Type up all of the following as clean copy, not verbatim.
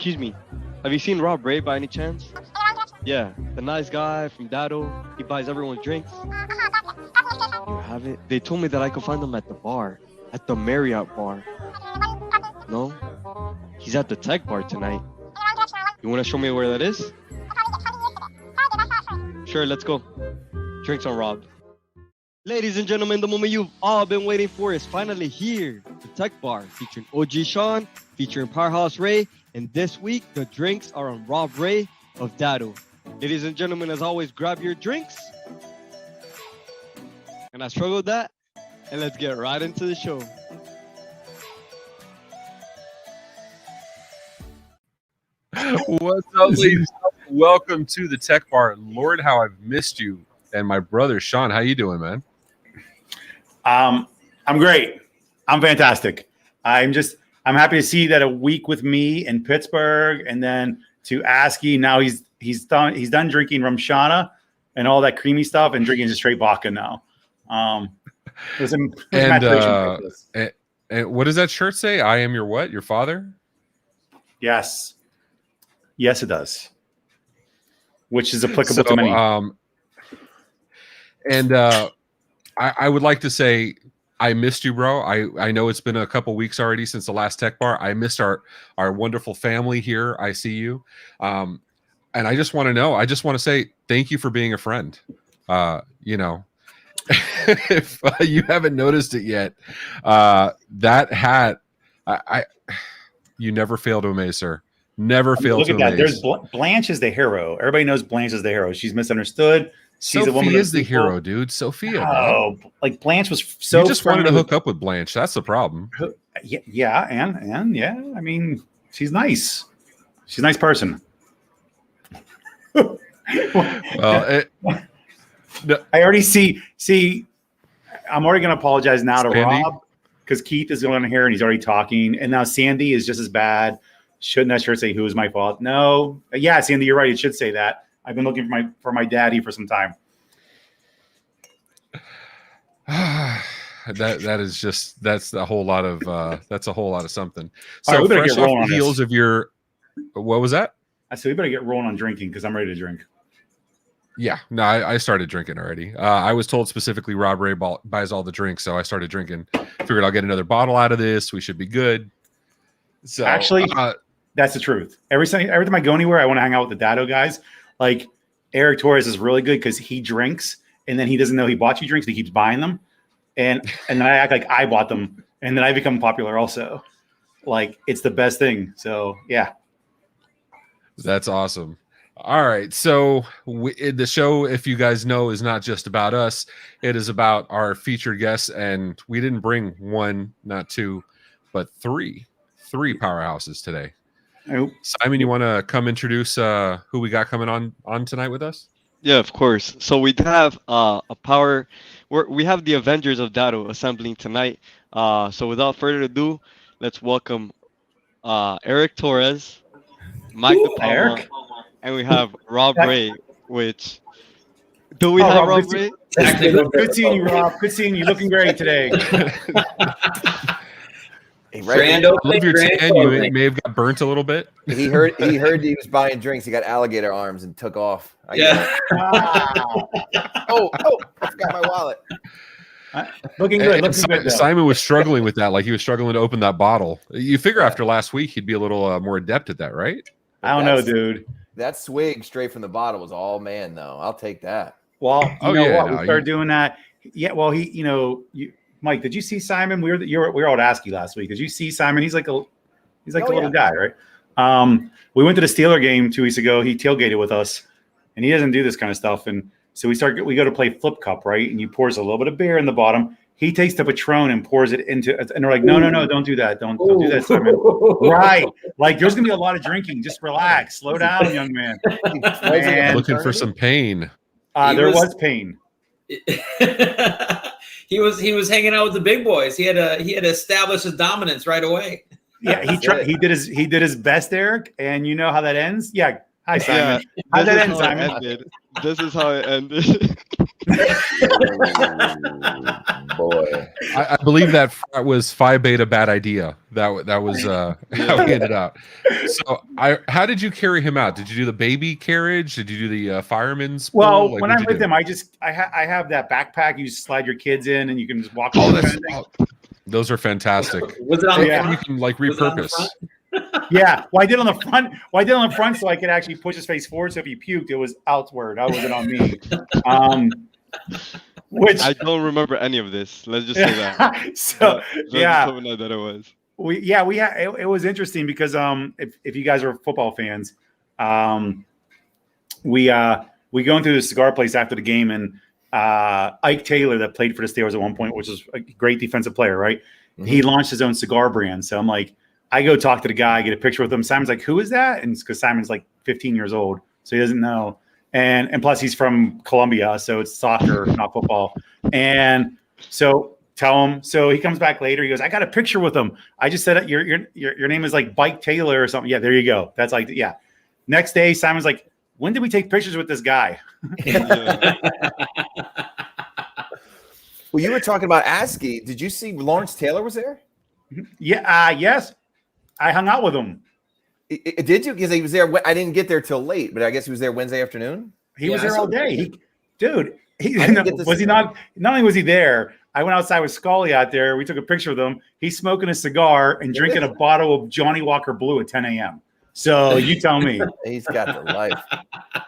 excuse me. Have you seen Rob Rae by any chance? Yeah, the nice guy from Datto. He buys everyone drinks. You have it? They told me that I could find him at the bar, at the Marriott bar. No? He's at the Tech bar tonight. You want to show me where that is? Sure, let's go. Drinks on Rob. Ladies and gentlemen, the moment you've all been waiting for is finally here. The Tech Bar, featuring OG Sean, featuring Powerhouse Ray, and this week, the drinks are on Rob Rae of Datto. Ladies and gentlemen, as always, grab your drinks. And I struggled that, and let's get right into the show. What's up, ladies? Welcome to the Tech Bar. Lord, how I've missed you. And my brother, Sean, how you doing, man? I'm great. I'm fantastic. I'm happy to see that a week with me in Pittsburgh, and then to Askey. Now he's done drinking Rumshana and all that creamy stuff, and drinking just straight vodka now. And what does that shirt say? I am your what? Your father? Yes, it does. Which is applicable to many. I would like to say I missed you, bro. I know it's been a couple weeks already since the last Tech Bar. I missed our wonderful family here. I see you. And I just want to say thank you for being a friend. If you haven't noticed it yet, that hat, you never fail to amaze, sir. Never fail to amaze. Look at that. There's Blanche is the hero. Everybody knows Blanche is the hero. She's misunderstood. She's Sophie is the hero, dude. Sophia. Oh, like Blanche was so. You just wanted to hook up with Blanche. That's the problem. Yeah, and yeah. I mean, she's nice. She's a nice person. Well, I already see. I'm already going to apologize now to Rob because Keith is going here and he's already talking, and now Sandy is just as bad. Shouldn't that shirt say "Who is my fault"? No. Yeah, Sandy, you're right. It should say that. I've been looking for my daddy for some time. that's a whole lot of something. So right, fresh off the heels of your, what was that? I said we better get rolling on drinking because I'm ready to drink. Yeah, no, I started drinking already. I was told specifically Rob Rae buys all the drinks, so I started drinking. Figured I'll get another bottle out of this. We should be good. So actually, that's the truth. Every time I go anywhere, I want to hang out with the Datto guys. Like Eric Torres is really good because he drinks and then he doesn't know he bought you drinks. He keeps buying them, and then I act like I bought them, and then I become popular also. Like it's the best thing. So yeah, that's awesome. All right, so the show, if you guys know, is not just about us. It is about our featured guests, and we didn't bring one, not two, but three powerhouses today. Simon, you want to come introduce who we got coming on tonight with us? Yeah, of course. So we have we have the Avengers of Datto assembling tonight. So without further ado, let's welcome Eric Torres, Mike DePalma, and we have Rob Rae. Which do we have Rob Rae? Good seeing you, Rob. Good seeing you. Looking great today. I love your tan. You may have got burnt a little bit. He heard he was buying drinks. He got alligator arms and took off. Yeah. Oh, I forgot my wallet. Looking good. Simon was struggling with that. Like he was struggling to open that bottle. You figure after last week, he'd be a little more adept at that, right? I don't know, dude. That swig straight from the bottle was all man, though. I'll take that. Well, we started doing that. Yeah. Well, Mike, did you see Simon? We were all at Askey last week. Did you see Simon? He's like a little guy, right? We went to the Steeler game 2 weeks ago. He tailgated with us, and he doesn't do this kind of stuff. And so we go to play flip cup, right? And he pours a little bit of beer in the bottom. He takes the Patron and pours it into, and they're like, no, don't do that. Don't do that, Simon. Right? Like there's gonna be a lot of drinking. Just relax, slow down, young man. Looking for some pain. There was pain. He was hanging out with the big boys. He had to establish his dominance right away. Yeah, he did his best, Eric, and you know how that ends. Yeah, Hi, Simon. Yeah, How'd this that is end, how it Simon? ended. This is how it ended. Boy. I believe that was Phi Beta bad idea. That was how Yeah. he ended out. So how did you carry him out? Did you do the baby carriage? Did you do the fireman's pull? Well, Like, when what'd I'm you with do? him, I have that backpack. You just slide your kids in, and you can just walk. Oh, around that's kind of thing. those are fantastic. Was it on the Yeah. front? You can like Was it on the repurpose. front? Yeah, well, I did on the front. Well, I did on the front so I could actually push his face forward. So if he puked, it was outward. That wasn't on me. Which I don't remember any of this. Let's just say that. so That's yeah, something that it was. we had it was interesting because if you guys are football fans, we going through the cigar place after the game, and Ike Taylor, that played for the Steelers at one point, which is a great defensive player, right? Mm-hmm. He launched his own cigar brand. So I'm like, I go talk to the guy, get a picture with him. Simon's like, who is that? And it's because Simon's like 15 years old, so he doesn't know. And plus he's from Colombia, so it's soccer, not football. And so tell him. So he comes back later. He goes, I got a picture with him. I just said your name is like Bike Taylor or something. Yeah, there you go. That's like, yeah. Next day, Simon's like, when did we take pictures with this guy? Well, you were talking about ASCII. Did you see Lawrence Taylor was there? Yeah. Yes. I hung out with him. Did you? Because he was there. I didn't get there till late, but I guess he was there Wednesday afternoon. He was there all day. He see not only was he there, I went outside with Scully out there. We took a picture with him. He's smoking a cigar and drinking a bottle of Johnny Walker Blue at 10 a.m. So you tell me. He's got the life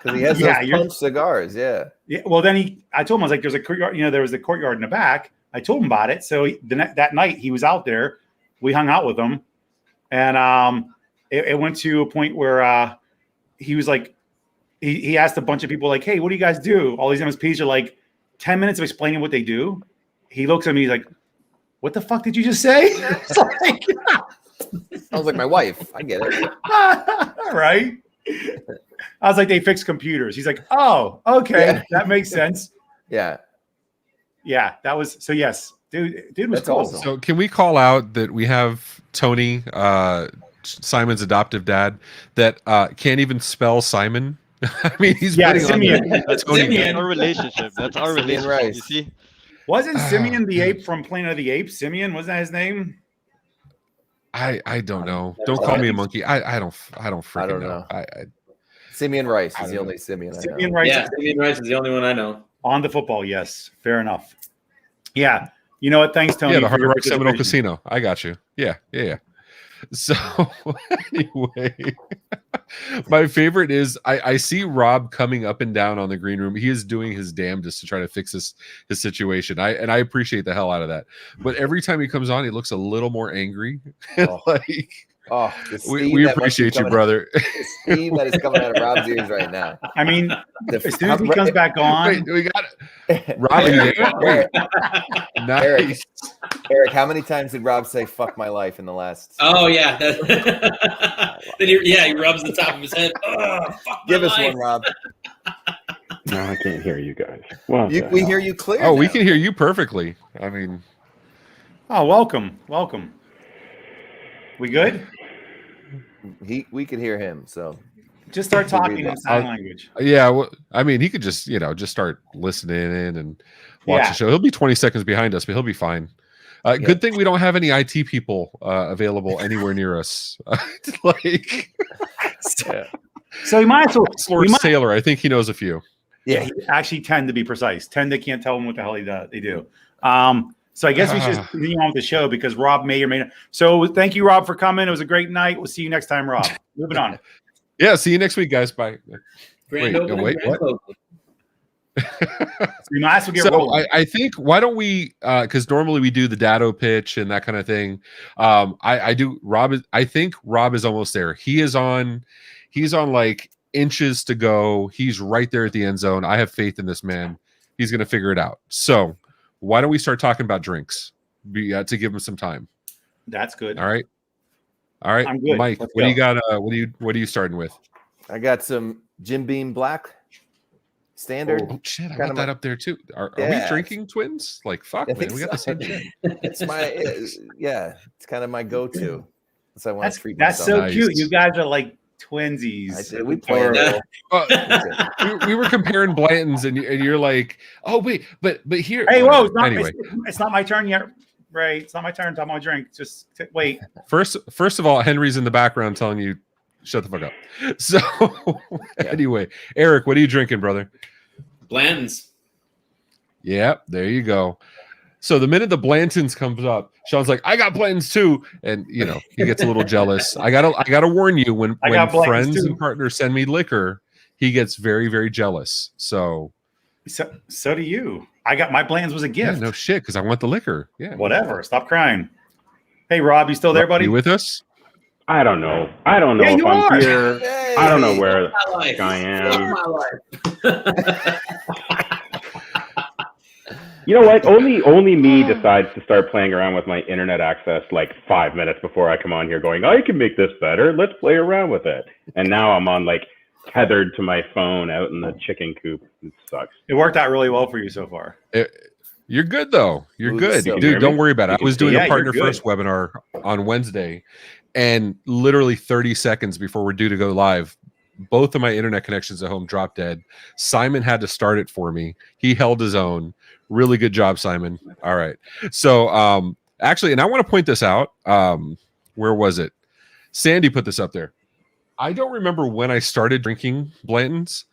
because he has those punch cigars. Yeah. Yeah. Well, then I told him, I was like, there's a courtyard, there was a courtyard in the back. I told him about it. So that night he was out there. We hung out with him, and it went to a point where he was like, he asked a bunch of people like, hey, what do you guys do? All these MSPs are like 10 minutes of explaining what they do. He looks at me, he's like, what the fuck did you just say? Sounds like my wife. I get it. Right. I was like, they fix computers. He's like, oh, okay. Yeah. That makes sense. Yeah. Yeah. That was, so yes, dude was That's cool. awesome. So can we call out that we have Tony, Simon's adoptive dad, that can't even spell Simon? I mean, he's Simeon. That's our relationship. That's our relationship. Right. You see? Wasn't Simeon the ape from Planet of the Apes? Simeon, wasn't that his name? I don't know. Don't call me a monkey. I don't freaking know. Simeon Rice is the only Simeon I know. Simeon Rice. Yeah, Simeon Rice is the only one I know. On the football, yes. Fair enough. Yeah. You know what? Thanks, Tony. Yeah, the Hard Rock Seminole Casino. I got you. Yeah. So anyway, my favorite is I see Rob coming up and down on the green room. He is doing his damnedest to try to fix his situation. I appreciate the hell out of that. But every time he comes on, he looks a little more angry. We appreciate you, brother. The steam that is coming out of Rob's ears right now. I mean, as soon as he comes back on, wait, we got it. Rob, wait. Nice. Eric, how many times did Rob say "fuck my life" in the last? Oh yeah. Then he rubs the top of his head. Oh, fuck Give my us life. one, Rob. No, I can't hear you guys. Well, We hear you clear. Oh, we now. can hear you perfectly. I mean, welcome. We good? We could hear him. So Just start talking in sign language. yeah. Well, I mean, he could just just start listening in and watch the show. He'll be 20 seconds behind us, but he'll be fine. Good thing we don't have any IT people available anywhere near us. So we might as well. Lawrence Taylor, I think he knows a few. Yeah, he actually 10 to be precise. 10 they can't tell him what the hell they do. So I guess we should continue on with the show because Rob may or may not. So thank you, Rob, for coming. It was a great night. We'll see you next time, Rob. Moving on. Yeah, see you next week, guys. Bye. Grand opening, wait, grand what? closing. So we might as well get So rolling. I think why don't we? Because normally we do the Datto pitch and that kind of thing. I do. I think Rob is almost there. He's on like inches to go. He's right there at the end zone. I have faith in this man. He's going to figure it out. So why don't we start talking about drinks to give him some time? That's good. All right. I'm good. Mike, Let's what do go. you got? What are you starting with? I got some Jim Beam Black standard. Oh shit! I Kinda got that up there too. Are Yeah. we drinking twins? Like fuck, I man, think we got the so. same shit. It's it's kind of my go-to. So I want That's to treat that's myself. so Nice. cute. You guys are like Twinsies. We played. We were comparing Blanton's, and you're like, oh wait, but here. Hey, whoa! Anyway, it's not my turn yet, Ray. It's not my turn. I'm gonna drink. Just wait. First of all, Henry's in the background telling you, shut the fuck up. So anyway, Eric, what are you drinking, brother? Blanton's. Yeah, there you go. So the minute the Blantons comes up, Sean's like, I got Blantons too. And he gets a little jealous. I gotta warn you, when friends and partners send me liquor, he gets very, very jealous. So do you. I got my Blantons was a gift. Yeah, no shit, because I want the liquor. Yeah. Whatever. Stop crying. Hey Rob, you still there, buddy? You with us? I don't know. I don't know if I'm here. Hey. I don't know where I am. You know what? Only me decides to start playing around with my internet access like 5 minutes before I come on here going, I can make this better. Let's play around with it. And now I'm on like tethered to my phone out in the chicken coop. It sucks. It worked out really well for you so far. You're good though. You're good. Dude, don't worry about it. I was doing a Partner First webinar on Wednesday, and literally 30 seconds before we're due to go live, both of my internet connections at home dropped dead. Simon had to start it for me. He held his own. Really good job, Simon. All right. So actually, and I want to point this out. Where was it? Sandy put this up there. I don't remember when I started drinking Blanton's,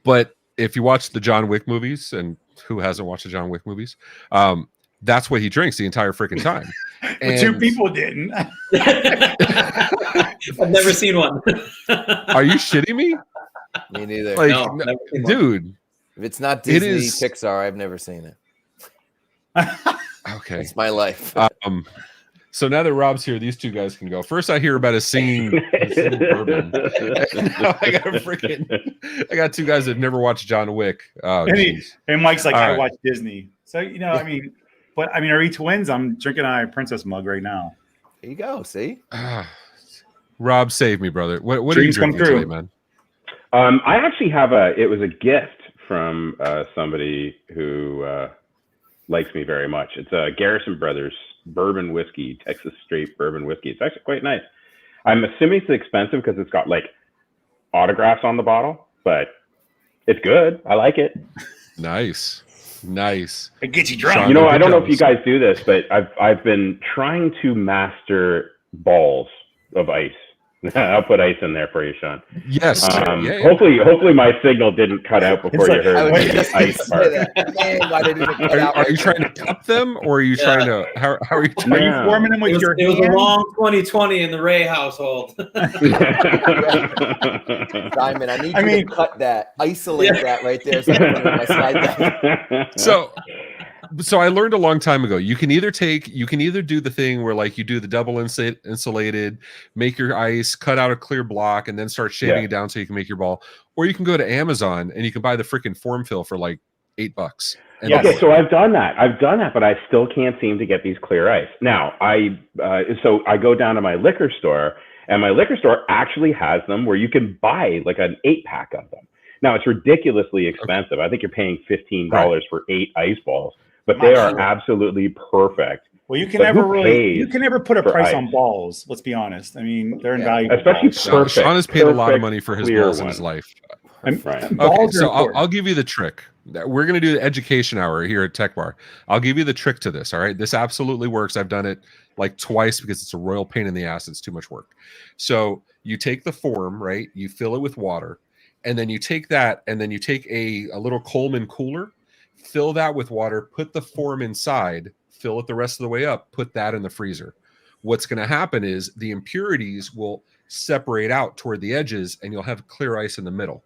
but if you watch the John Wick movies, and who hasn't watched the John Wick movies, that's what he drinks the entire freaking time. And two people didn't. I've never seen one. Are you shitting me? Me neither. Like, no, dude. If it's not Disney, Pixar, I've never seen it. Okay. It's my life. So now that Rob's here, these two guys can go. First, I hear about a singing bourbon. I got two guys that never watched John Wick. Oh, and Mike's like, I watch Disney. So, I mean, are we twins? I'm drinking a Princess mug right now. There you go. See? Rob, save me, brother. What are you drinking today, man? I actually have it was a gift from somebody who likes me very much. It's a Garrison Brothers bourbon whiskey, Texas straight bourbon whiskey. It's actually quite nice. I'm assuming it's expensive because it's got like autographs on the bottle, but it's good. I like it. Nice. It gets you drunk. Sean, I don't know if you guys do this, but I've been trying to master balls of ice. I'll put ice in there for you, Sean. Yes. Hopefully my signal didn't cut out before you heard the ice part. Are you trying to cup them, or are you trying to? How are you? Are you forming them with your? It was a long 2020 in the Ray household. Simon, I need you to cut that, isolate that right there. So I can put it in my slide deck. So I learned a long time ago, you can either do the thing where like you do the double insulated, make your ice, cut out a clear block, and then start shaving it down so you can make your ball, or you can go to Amazon and you can buy the freaking form fill for like $8. Okay, so I've done that, but I still can't seem to get these clear ice. Now I go down to my liquor store, and my liquor store actually has them where you can buy like an 8-pack of them. Now it's ridiculously expensive. I think you're paying $15 for 8 ice balls. But they are absolutely perfect. Well, you can never put a price on balls. Let's be honest. I mean, they're invaluable. Especially Sean has paid a lot of money for his balls in his life. Okay, so I'll give you the trick. We're going to do the education hour here at Tech Bar. I'll give you the trick to this. All right, this absolutely works. I've done it like twice because it's a royal pain in the ass. It's too much work. So you take the form, right? You fill it with water, and then you take that, and then you take a little Coleman cooler. Fill that with water, put the form inside, fill it the rest of the way up, put that in the freezer. What's going to happen is the impurities will separate out toward the edges, and you'll have clear ice in the middle.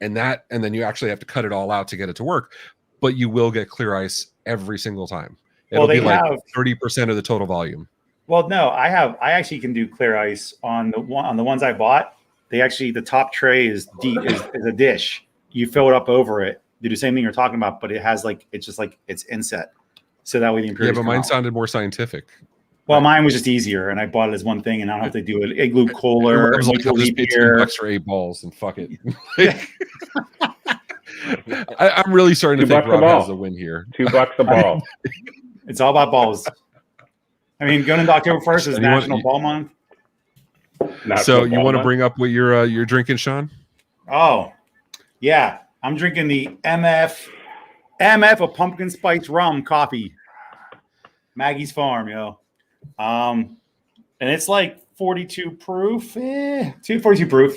And then you actually have to cut it all out to get it to work, but you will get clear ice every single time. It'll be like 30% of the total volume. Well, no, I actually can do clear ice on the ones I bought. The top tray is a dish. You fill it up over it. Do the same thing you're talking about, but it's inset. So that way the impurities. Yeah, but mine sounded more scientific. Well, mine was just easier, and I bought it as one thing, and I don't have to do an igloo cooler. I was like, I'll just pay $2 for 8 balls and fuck it. I'm really starting to think Rob has a win here. $2 a ball. It's all about balls. I mean, going into October 1st is National Ball Month. So you want to bring up what you're drinking, Sean? Oh, yeah. I'm drinking the MF a pumpkin spice rum coffee. Maggie's Farm, yo. And it's like 42 proof. 42 proof.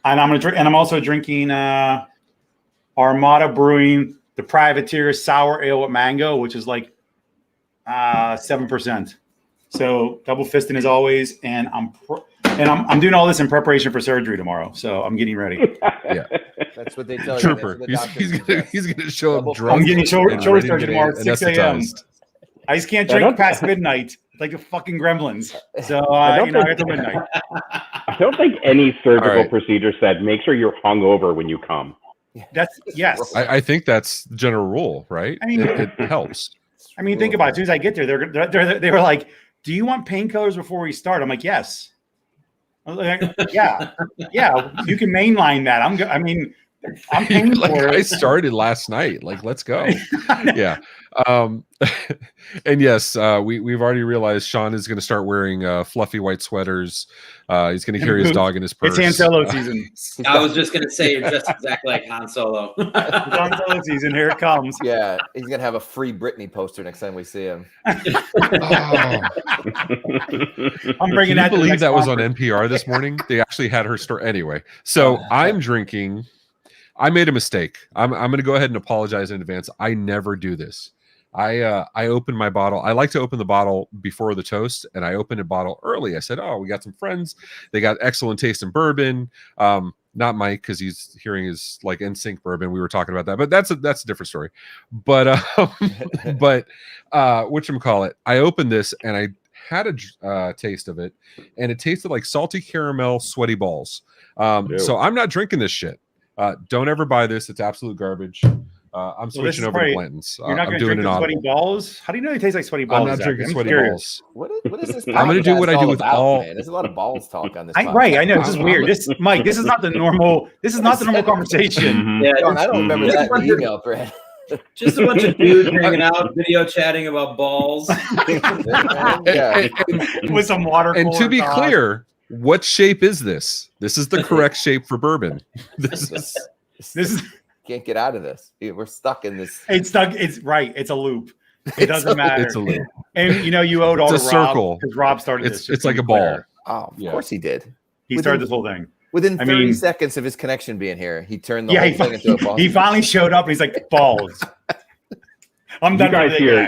And I'm gonna drink, and I'm also drinking Armada Brewing the Privateer Sour Ale with Mango, which is like 7%. So double fisting as always, and I'm doing all this in preparation for surgery tomorrow. So I'm getting ready. Yeah, that's what they tell Trooper. you. He's gonna show up drunk. I'm getting shoulder surgery tomorrow at 6 a.m. anesthetized. I just can't drink past midnight like the fucking gremlins. So I get to midnight. I don't think any surgical procedure said make sure you're hungover when you come. That's yes. I think that's the general rule, right? I mean, it helps. I mean, think about it. As soon as I get there, they were like, "Do you want painkillers before we start?" I'm like, "Yes." I was like, yeah. You can mainline that. I'm paying for it. I started last night. Like, let's go. Yeah. And yes, we've already realized Sean is going to start wearing fluffy white sweaters. He's going to carry his dog in his purse. It's Han Solo season. I was just going to say you're just exactly like Han Solo. It's Han Solo season. Here it comes. Yeah, he's going to have a free Britney poster next time we see him. I'm bringing that. Can you believe that was on NPR this morning? They actually had her story. Anyway, so I'm drinking. I made a mistake. I'm going to go ahead and apologize in advance. I never do this. I opened my bottle. I like to open the bottle before the toast, and I opened a bottle early. I said, "Oh, we got some friends. They got excellent taste in bourbon." Not Mike, because he's hearing his like NSYNC bourbon. We were talking about that, but that's a different story. But whatchamacallit, I opened this and I had a taste of it, and it tasted like salty caramel, sweaty balls. So I'm not drinking this shit. Don't ever buy this. It's absolute garbage. I'm switching over to Blanton's. You're not going to drink the sweaty balls? How do you know they taste like sweaty balls? I'm not drinking sweaty balls. What is this? I'm going to do what I do with all. Man? There's a lot of balls talk on this. Right, I know. This is weird. Mike, this is not the normal. This is not the normal conversation. Yeah, I don't remember that email thread. Just a bunch of dudes hanging out, video chatting about balls. With some water. And to be clear, what shape is this? This is the correct shape for bourbon. This is. Can't get out of this. We're stuck in this. It's stuck. It's right. It's a loop. It doesn't matter. It's a loop. And you owed all it's to a Rob circle because Rob started this. It's like a ball. Oh, of course he did. He started this whole thing. Within 30 seconds of his connection being here, he turned the whole thing into a ball. He finally showed up and he's like, balls. I'm done.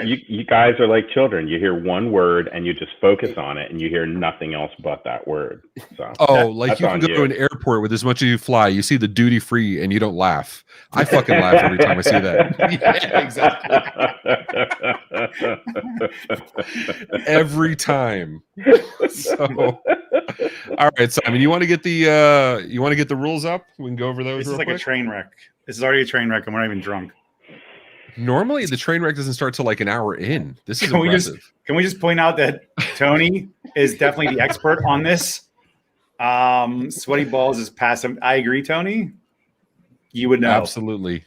You guys are like children. You hear one word and you just focus on it, and you hear nothing else but that word. So like you can go to an airport with as much as you fly. You see the duty free and you don't laugh. I fucking laugh every time I see that. Yeah, exactly. Every time. So, all right, Simon, you want to get the rules up? We can go over those. This is like a train wreck. This is already a train wreck, and we're not even drunk. Normally, the train wreck doesn't start till like an hour in. This is impressive. Can we just point out that Tony is definitely the expert on this? Sweaty balls is past him. I agree, Tony. You would know. Absolutely.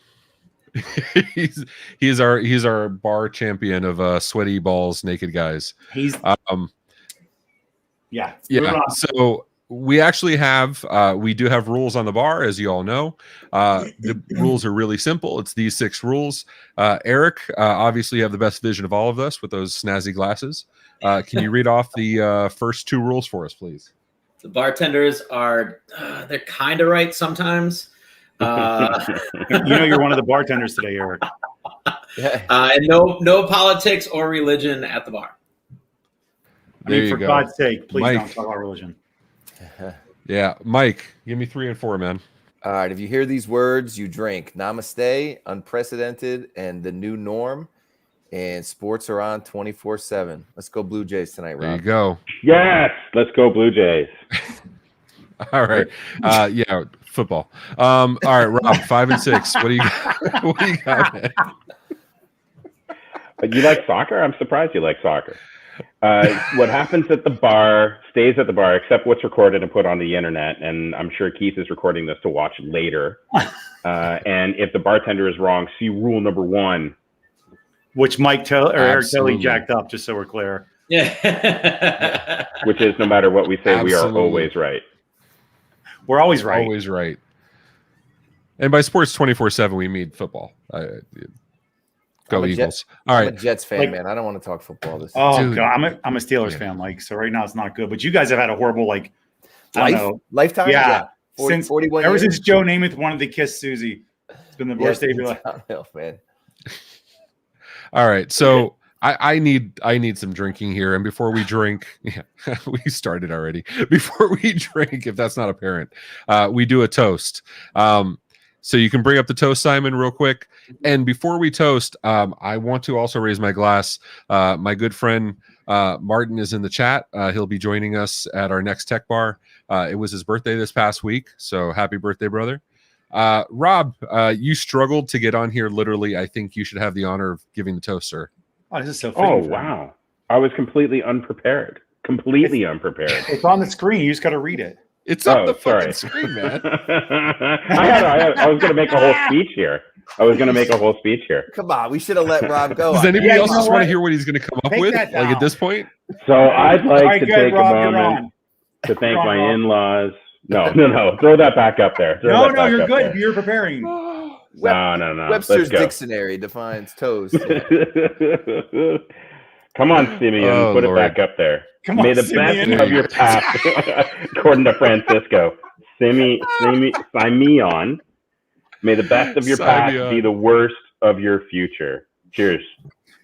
he's our bar champion of sweaty balls, naked guys. He's yeah. So we actually we do have rules on the bar, as you all know. The rules are really simple. It's these 6 rules. Eric, obviously you have the best vision of all of us with those snazzy glasses. Can you read off the first 2 rules for us, please? The bartenders are they're kind of right sometimes. You're one of the bartenders today, Eric. And no politics or religion at the bar. For God's sake, please don't talk about religion. Yeah, Mike, give me 3 and 4, man. All right, if you hear these words, you drink. Namaste, unprecedented, and the new norm. And sports are on 24/7. Let's go Blue Jays tonight, Rob. There you go. Yes, let's go Blue Jays. All right. Football. All right, Rob, 5 and 6. What do you got? What do you got, man? You like soccer? I'm surprised you like soccer. What happens at the bar stays at the bar, except what's recorded and put on the internet. And I'm sure Keith is recording this to watch later. And if the bartender is wrong, see rule number 1. Which Eric Kelly jacked up, just so we're clear. Yeah. which is no matter what we say, we are Absolutely. always right. We're always right. Always right. And by sports 24/7, we mean football. Go Eagles! All I'm right, a Jets fan, Like- man. I don't want to talk football this. Oh Dude. god, I'm a Steelers Yeah. fan, Mike. So right now it's not good. But you guys have had a horrible I don't know. Lifetime. Yeah, 41 ever years. since Joe Namath wanted to kiss Susie, it's been the worst day of your life. Downhill, man. all right. So I need some drinking here, and before we drink, yeah, we started already. Before we drink, if that's not apparent, we do a toast. So you can bring up the toast, Simon, real quick. And before we toast, I want to also raise my glass. My good friend Martin is in the chat. He'll be joining us at our next tech bar. It was his birthday this past week, so happy birthday, brother. Rob, you struggled to get on here. Literally, I think you should have the honor of giving the toast, sir. Oh, this is so fitting Oh, for me. wow. I was completely unprepared. Completely unprepared. It's on the screen. You just got to read it. It's on the sorry. fucking screen, man. I was going to make a whole speech here. Come on, we should have let Rob go. Does anybody Yeah, you else know just want what? to hear what he's going to come up Take with? that Like down. at this point? So I'd like All right, to good, take Rob. a You're moment on. to thank You're on, my Rob. in-laws. No. Throw that back up there. Throw No, that back you're up good. there. You're preparing. No. Webster's Let's go. dictionary defines toast. Come on, Simeon. Oh, Put Lord. it back up there. Come on, May the Simeon. best of your past, according to Francisco, Simeon. May the best of your past Simeon. be the worst of your future. Cheers.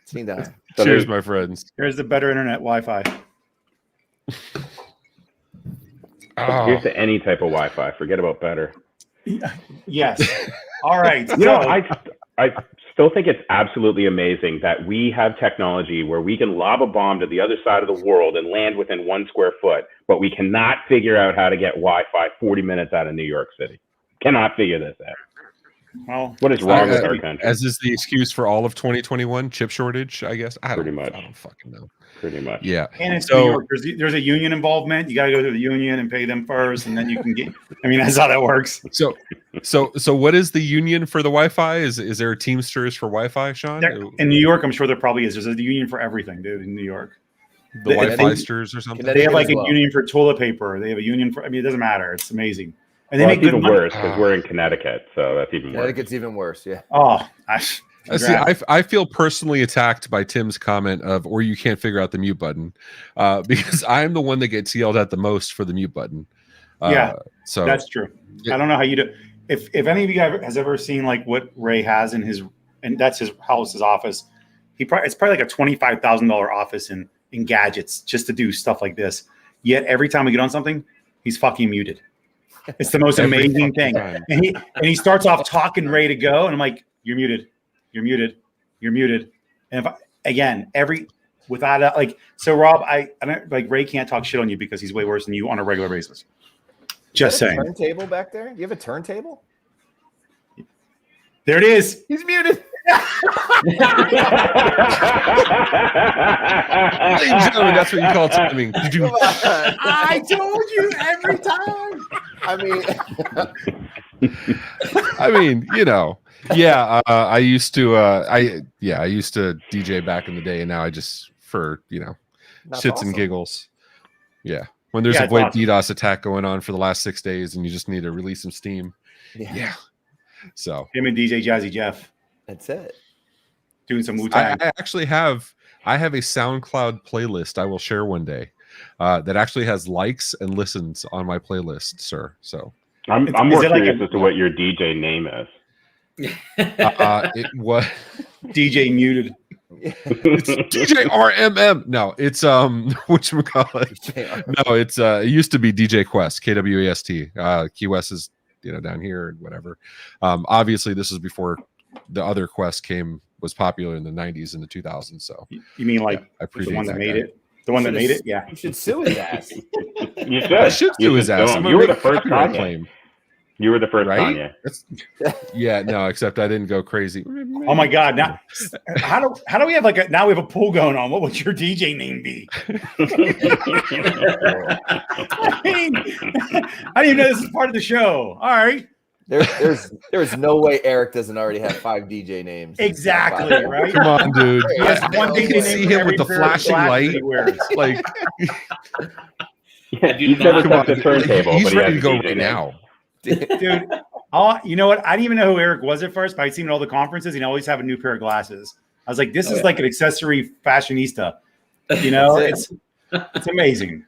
So Cheers, there's- my friends. Here's the better internet Wi-Fi. Oh, Here's to any type of Wi-Fi. Forget about better. Yes. All right. You know, So, I still think it's absolutely amazing that we have technology where we can lob a bomb to the other side of the world and land within 1 square foot, but we cannot figure out how to get Wi-Fi 40 minutes out of New York City. Cannot figure this out. well, What is wrong with our country? as is the excuse for all of 2021, chip shortage, I guess. Pretty much. I don't fucking know. Pretty much. Yeah. and it's So- New York. There's a union involvement. You got to go through the union and pay them first, and then you can get. I mean, that's how that works. So what is the union for the Wi-Fi? Is there a Teamsters for Wi-Fi, Sean? In New York, I'm sure there probably is. There's a union for everything, dude. In New York, The they- Wi-Fi they- sters or something? they have like as well. a union for toilet paper. They have a union for. I mean, it doesn't matter. It's amazing, and they Well, make it's good even money. worse because we're in Connecticut, so that's even worse. Connecticut's even worse. Yeah. Oh, See, I feel personally attacked by Tim's comment of, or you can't figure out the mute button, because I'm the one that gets yelled at the most for the mute button. Yeah, so that's true. I don't know how you do. If any of you guys has ever seen like what Ray has in his, and that's his house, his office, it's probably like a $25,000 office in gadgets just to do stuff like this. Yet every time we get on something, he's fucking muted. It's the most Every amazing fucking thing. time. And he starts off talking, ready to go, and I'm like, you're muted. You're muted. You're muted. And without a, like, so Rob, I don't like Ray can't talk shit on you because he's way worse than you on a regular basis. Just Is that a saying. turntable back there? You have a turntable? There it is. He's muted. Ladies and gentlemen, that's what you call timing. Did you? Come on. I told you every time. I mean, you know, yeah. I used to. I used to DJ back in the day, and now I just for that's shits awesome. and giggles. Yeah, when there's Yeah, a it's VoIP awesome. DDoS attack going on for the last 6 days, and you just need to release some steam. Yeah. So Him and DJ Jazzy Jeff That's it. doing some Wu I Tang. actually have a SoundCloud playlist I will share one day that actually has likes and listens on my playlist, sir. So I'm Is more it like curious a- as to what your DJ name is. it was DJ muted. it's DJ RMM. No, it's whatchamacallit. No, it's it used to be DJ Quest, KWAST. Key West is down here and whatever. Obviously this is before the other Quest was popular in the 90s and the 2000s. So You mean like I the appreciate one that made guy. it? The one that made it? Yeah. You should sue his ass. You should. I should You do his ass. sue I'm him. gonna You were make the a first copyright Kanye. claim, You were the first right? Kanye. Yeah, no, except I didn't go crazy. Oh my God! Now, how do we have now we have a pool going on? What would your DJ name be? I mean, I didn't even know this is part of the show. All right, There's no way Eric doesn't already have 5 DJ names. Exactly, right? Come on, dude. He has one I DJ can name see for him every with the pair of flashing glasses light. he wears. Like, Yeah, he's never come on, touched a turntable, he's but he ready has to a go DJ right name. now. Dude, you know what? I didn't even know who Eric was at first, but I'd seen him at all the conferences. He'd always have a new pair of glasses. I was like, this is like an accessory fashionista. You know, it's amazing.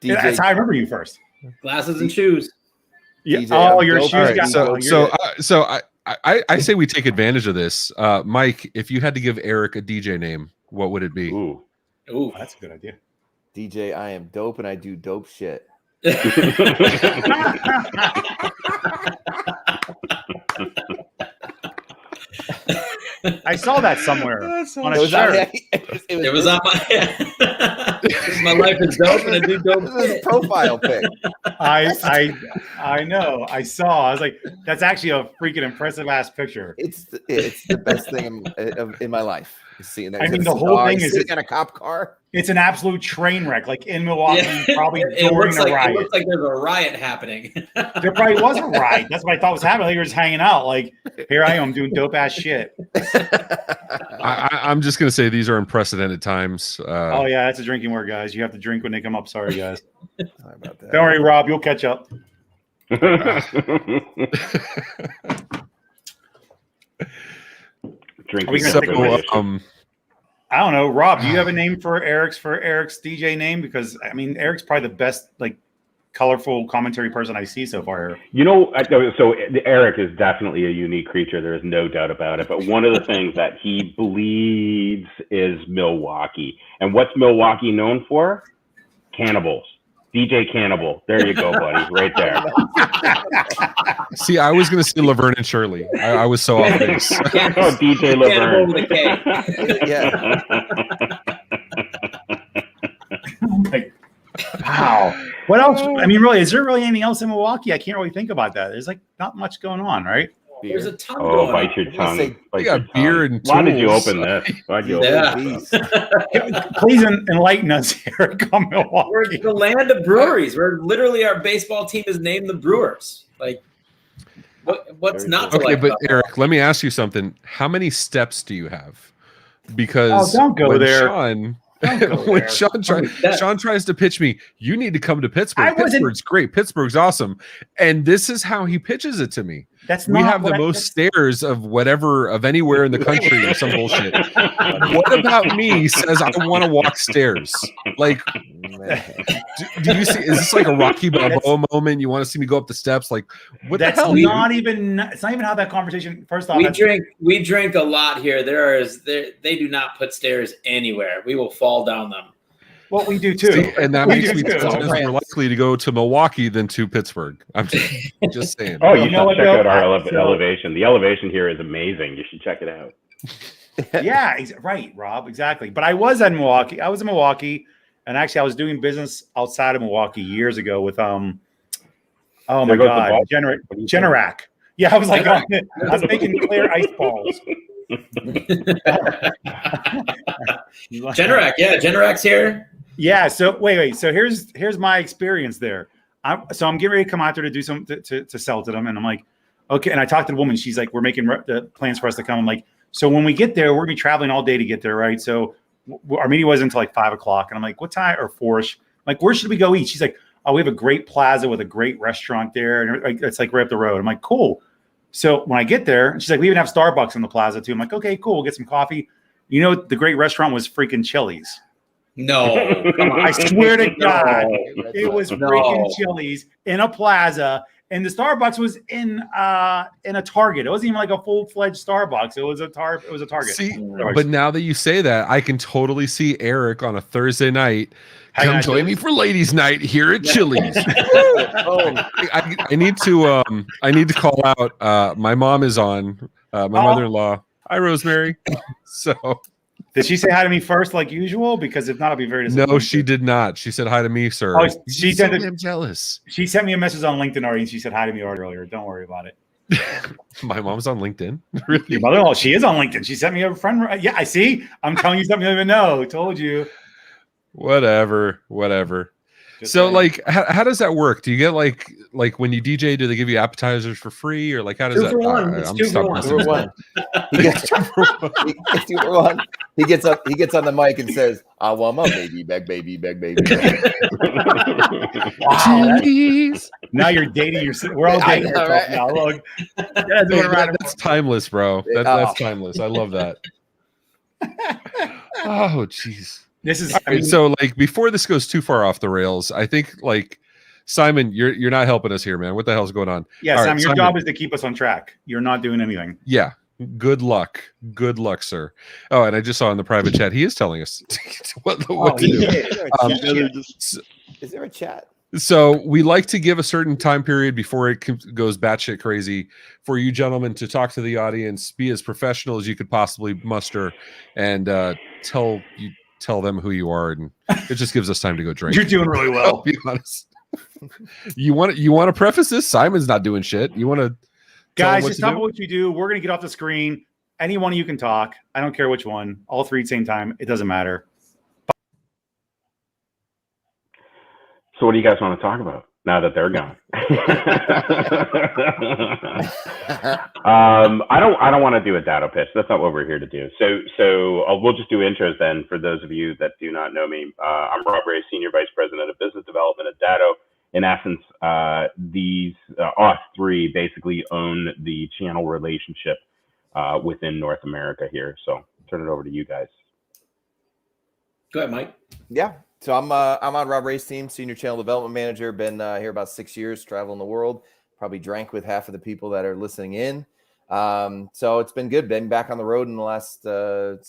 DJ, That's how I remember you first. Glasses and shoes. Yeah. DJ, Oh, I'm your dope. shoes All right, got So I say we take advantage of this. Mike, if you had to give Eric a DJ name, what would it be? Ooh. Ooh. That's a good idea. DJ, I am dope and I do dope shit. I saw that somewhere on a It was on, shirt. It was on my. This is my life is dope, and I do dope. This is his profile pic. I know. I saw. I was like, that's actually a freaking impressive ass picture. It's the best thing in my life. Seeing that. I mean, the Cigar, whole thing is sitting in a cop car. It's an absolute train wreck. Like in Milwaukee, probably it during looks a like riot. it looks like there's a riot happening. There probably was a riot. That's what I thought was happening. They were just hanging out. Like, here I am doing dope ass shit. I'm just gonna say these are unprecedented times. Oh yeah, that's a drinking word, guys. You have to drink when they come up. Sorry, guys. Sorry about that. Don't worry, Rob. You'll catch up. Drinking Are we gonna so, stick with delicious. I don't know, Rob. Do you have a name for Eric's DJ name? Because I mean, Eric's probably the best, like, colorful commentary person I see so far. You know, so Eric is definitely a unique creature. There is no doubt about it. But one of the things that he bleeds is Milwaukee. And what's Milwaukee known for? Cannibals. DJ Cannibal. There you go, buddy. Right there. See, I was going to say Laverne and Shirley. I was so off base. Oh, DJ Laverne. With a K. Yeah. Like, wow. What else? I mean, really, is there really anything else in Milwaukee? I can't really think about that. There's like not much going on, right? There's a ton Oh, going bite on. your tongue. say- Bite You got your beer tongue. and Why did you tools. open this? Why'd you open Yeah. this? Please enlighten us, Eric, on We're Milwaukee. the land of breweries. We're literally our baseball team is named the Brewers. Like, what's not to Okay, like but about that? Eric, let me ask you something. How many steps do you have? Because Oh, don't go when there. Sean, Don't go when there. Sean tries to pitch me, you need to come to Pittsburgh. I wasn't- Pittsburgh's great. Pittsburgh's awesome. And this is how he pitches it to me. That's We not have the what most stairs of anywhere in the country or some bullshit. What about me says I want to walk stairs? Like, Man. do you see? Is this like a Rocky Balboa moment? You want to see me go up the steps? Like, what That's the hell? dude? not even. It's not even how that conversation. First off, We drink a lot here. They do not put stairs anywhere. We will fall down them. what we do too. See, and that We makes do me too. 10 times more likely to go to Milwaukee than to Pittsburgh. I'm just saying. Oh, You you know should what, check though? out our So- elevation. The elevation here is amazing. You should check it out. Yeah, right, Rob, exactly. But I was in Milwaukee. And actually, I was doing business outside of Milwaukee years ago with oh my There goes the god, ball. What do you say? Generac. Yeah, I was like, I was making clear ice balls. Generac, yeah, Generac's here. Yeah. So wait. So here's my experience there. I'm getting ready to come out there to do some to sell to them, and I'm like, okay. And I talked to the woman. She's like, we're making the plans for us to come. I'm like, so when we get there, we're gonna be traveling all day to get there, right? So our meeting wasn't until like 5 o'clock, and I'm like, what time? Or 4ish. Like, where should we go eat? She's like, oh, we have a great plaza with a great restaurant there, and it's like right up the road. I'm like, cool. So when I get there, and she's like, we even have Starbucks in the plaza too. I'm like, okay, cool. We'll get some coffee. You know, the great restaurant was freaking Chili's. No, come on. I swear to God, No. it was No. freaking Chili's in a plaza, and the Starbucks was in a Target. It wasn't even like a full-fledged Starbucks. It was a Target. See, but now that you say that, I can totally see Eric on a Thursday night. Hang Come on, join dude. me for ladies' night here at Chili's. Oh, I need to call out. My mom is on. My mother-in-law. Hi, Rosemary. So Did she say hi to me first, like usual? Because if not, I'll be very disappointed. no, she did not. She said hi to me, sir. Oh, she said that- I'm jealous. She sent me a message on LinkedIn already, and she said hi to me earlier. Don't worry about it. My mom's on LinkedIn. Really? Your mother-in-law, she is on LinkedIn. She sent me a friend. Yeah, I see. I'm telling you something you don't even know. Told you. Whatever. So like, how does that work? Do you get like when you DJ, do they give you appetizers for free, or like how does 2 that? for 1. It's 2 for 1. 2 for 1. He gets 2 for 1. He 2 for 1. He gets up. He gets on the mic and says, "I want my baby back, baby back, baby." Wow, now you're dating yourself. We're all dating know, ourselves right? now. Look, That's timeless, bro. That's timeless. I love that. Oh, jeez. This is. Right, so like before this goes too far off the rails, I think like Simon, you're not helping us here, man. What the hell's going on? Yeah, All Sam, right, your Simon. job is to keep us on track. You're not doing anything. Yeah. Good luck, sir. Oh, and I just saw in the private chat he is telling us what to do. Is there a chat? So we like to give a certain time period before it goes batshit crazy for you gentlemen to talk to the audience, be as professional as you could possibly muster, and tell them who you are, and it just gives us time to go drink. You're doing really well. I'll be honest. You want to preface this? Simon's not doing shit. You want to, guys, just tell me what you do. We're gonna get off the screen. Any one of you can talk. I don't care which one. All three at the same time. It doesn't matter. So what do you guys want to talk about now that they're gone? I don't want to do a Datto pitch. That's not what we're here to do. So we'll just do intros then for those of you that do not know me. I'm Rob Rae, Senior Vice President of Business Development at Datto. In essence, these us three basically own the channel relationship within North America here. So turn it over to you guys. Go ahead, Mike. Yeah. So I'm on Rob Rae's team, Senior Channel Development Manager. Been here about 6 years, traveling the world. Probably drank with half of the people that are listening in. So it's been good. Been back on the road in the last 2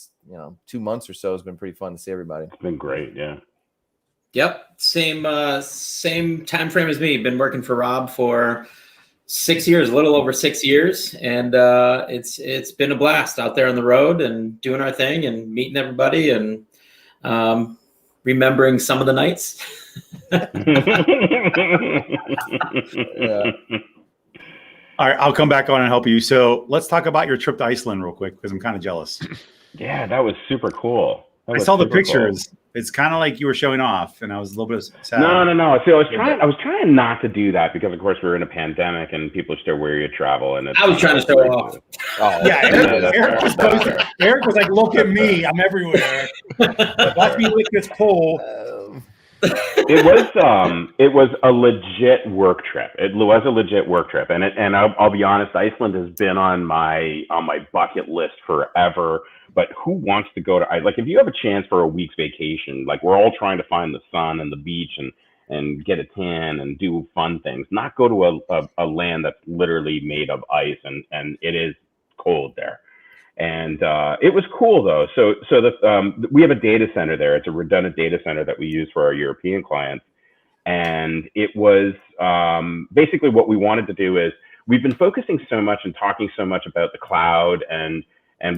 months or so. It's been pretty fun to see everybody. It's been great, yeah. Yep, same time frame as me. Been working for Rob for 6 years, a little over 6 years, and it's been a blast out there on the road and doing our thing and meeting everybody and remembering some of the nights. Yeah. All right, I'll come back on and help you. So let's talk about your trip to Iceland real quick because I'm kind of jealous. Yeah, that was super cool. I saw the pictures. Cool. It's kind of like you were showing off, and I was a little bit sad. No. See, I was trying not to do that because, of course, we were in a pandemic and people are still wary of travel. And I was trying to show off. Oh, yeah, Eric was like, "Look at me, I'm everywhere. Watch me lick this pole." It was a legit work trip. It was a legit work trip, and I'll be honest, Iceland has been on my bucket list forever. But who wants to go to Iceland? Like, if you have a chance for a week's vacation, like we're all trying to find the sun and the beach and get a tan and do fun things, not go to a land that's literally made of ice and it is cold there. And it was cool though. So we have a data center there. It's a redundant data center that we use for our European clients. And it was basically what we wanted to do is we've been focusing so much and talking so much about the cloud and